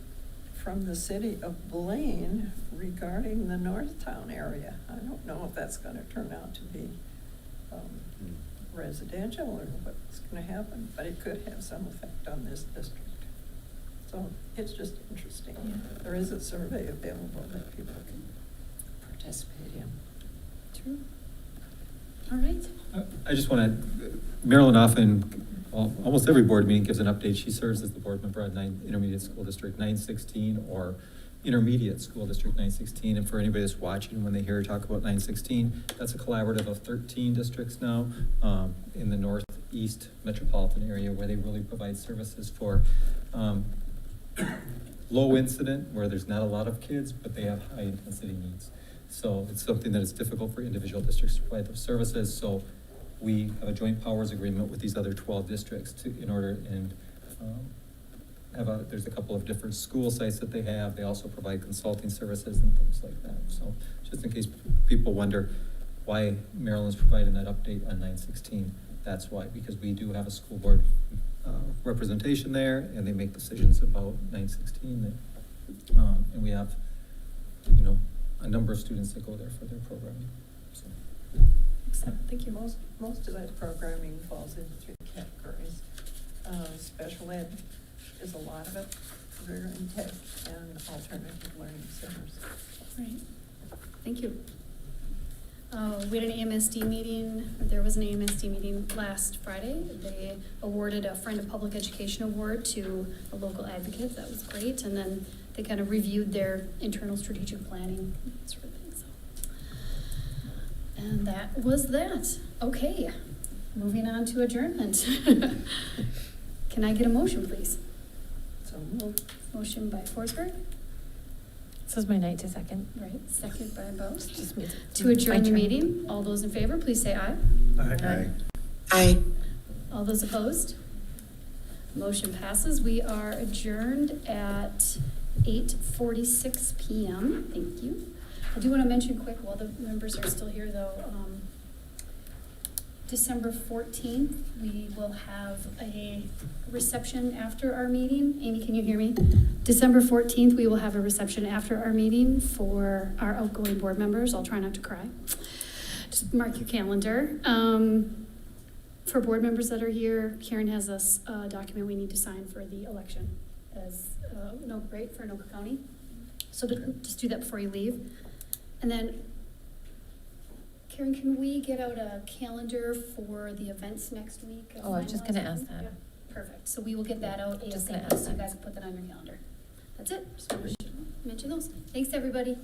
from the city of Blaine regarding the Northtown area. I don't know if that's going to turn out to be residential or what's going to happen, but it could have some effect on this district. So it's just interesting. There is a survey available that people can participate in. True. All right. I just want to, Marilyn often almost every board meeting gives an update. She serves as the board member at Intermediate School District 916 or Intermediate School District 916. And for anybody that's watching, when they hear her talk about 916, that's a collaborative of 13 districts now in the Northeast metropolitan area, where they really provide services for low incident, where there's not a lot of kids, but they have high intensity needs. So it's something that is difficult for individual districts to provide those services. So we have a joint powers agreement with these other 12 districts in order and there's a couple of different school sites that they have. They also provide consulting services and things like that. So just in case people wonder why Maryland's providing that update on 916, that's why, because we do have a school board representation there, and they make decisions about 916. And we have, a number of students that go there for their programming. So. Excellent, thank you. Most of that programming falls into 3 categories. Special ed is a lot of it, career and tech, and alternative learning centers. Right, thank you. We had an AMSD meeting, there was an AMSD meeting last Friday. They awarded a Friend of Public Education Award to a local advocate, that was great. And then they kind of reviewed their internal strategic planning, sort of thing, so. And that was that. Okay, moving on to adjournment. Can I get a motion, please? So moved. Motion by Forsberg. This is my night to second. Right, second by Bose. Just me. To adjourn the meeting, all those in favor, please say aye. Aye. Aye. All those opposed? Motion passes. We are adjourned at 8:46 p.m. Thank you. I do want to mention quick, while the members are still here though, December 14th, we will have a reception after our meeting. Amy, can you hear me? December 14th, we will have a reception after our meeting for our outgoing board members. I'll try not to cry. Just mark your calendar. For board members that are here, Karen has a document we need to sign for the election as right, for Anoka County. So just do that before you leave. And then, Karen, can we get out a calendar for the events next week? Oh, I was just gonna ask that. Yeah, perfect. So we will get that out Just gonna ASAP, ask so you that. guys can put that on your calendar. That's it. Just wanted to mention those. Thanks, everybody.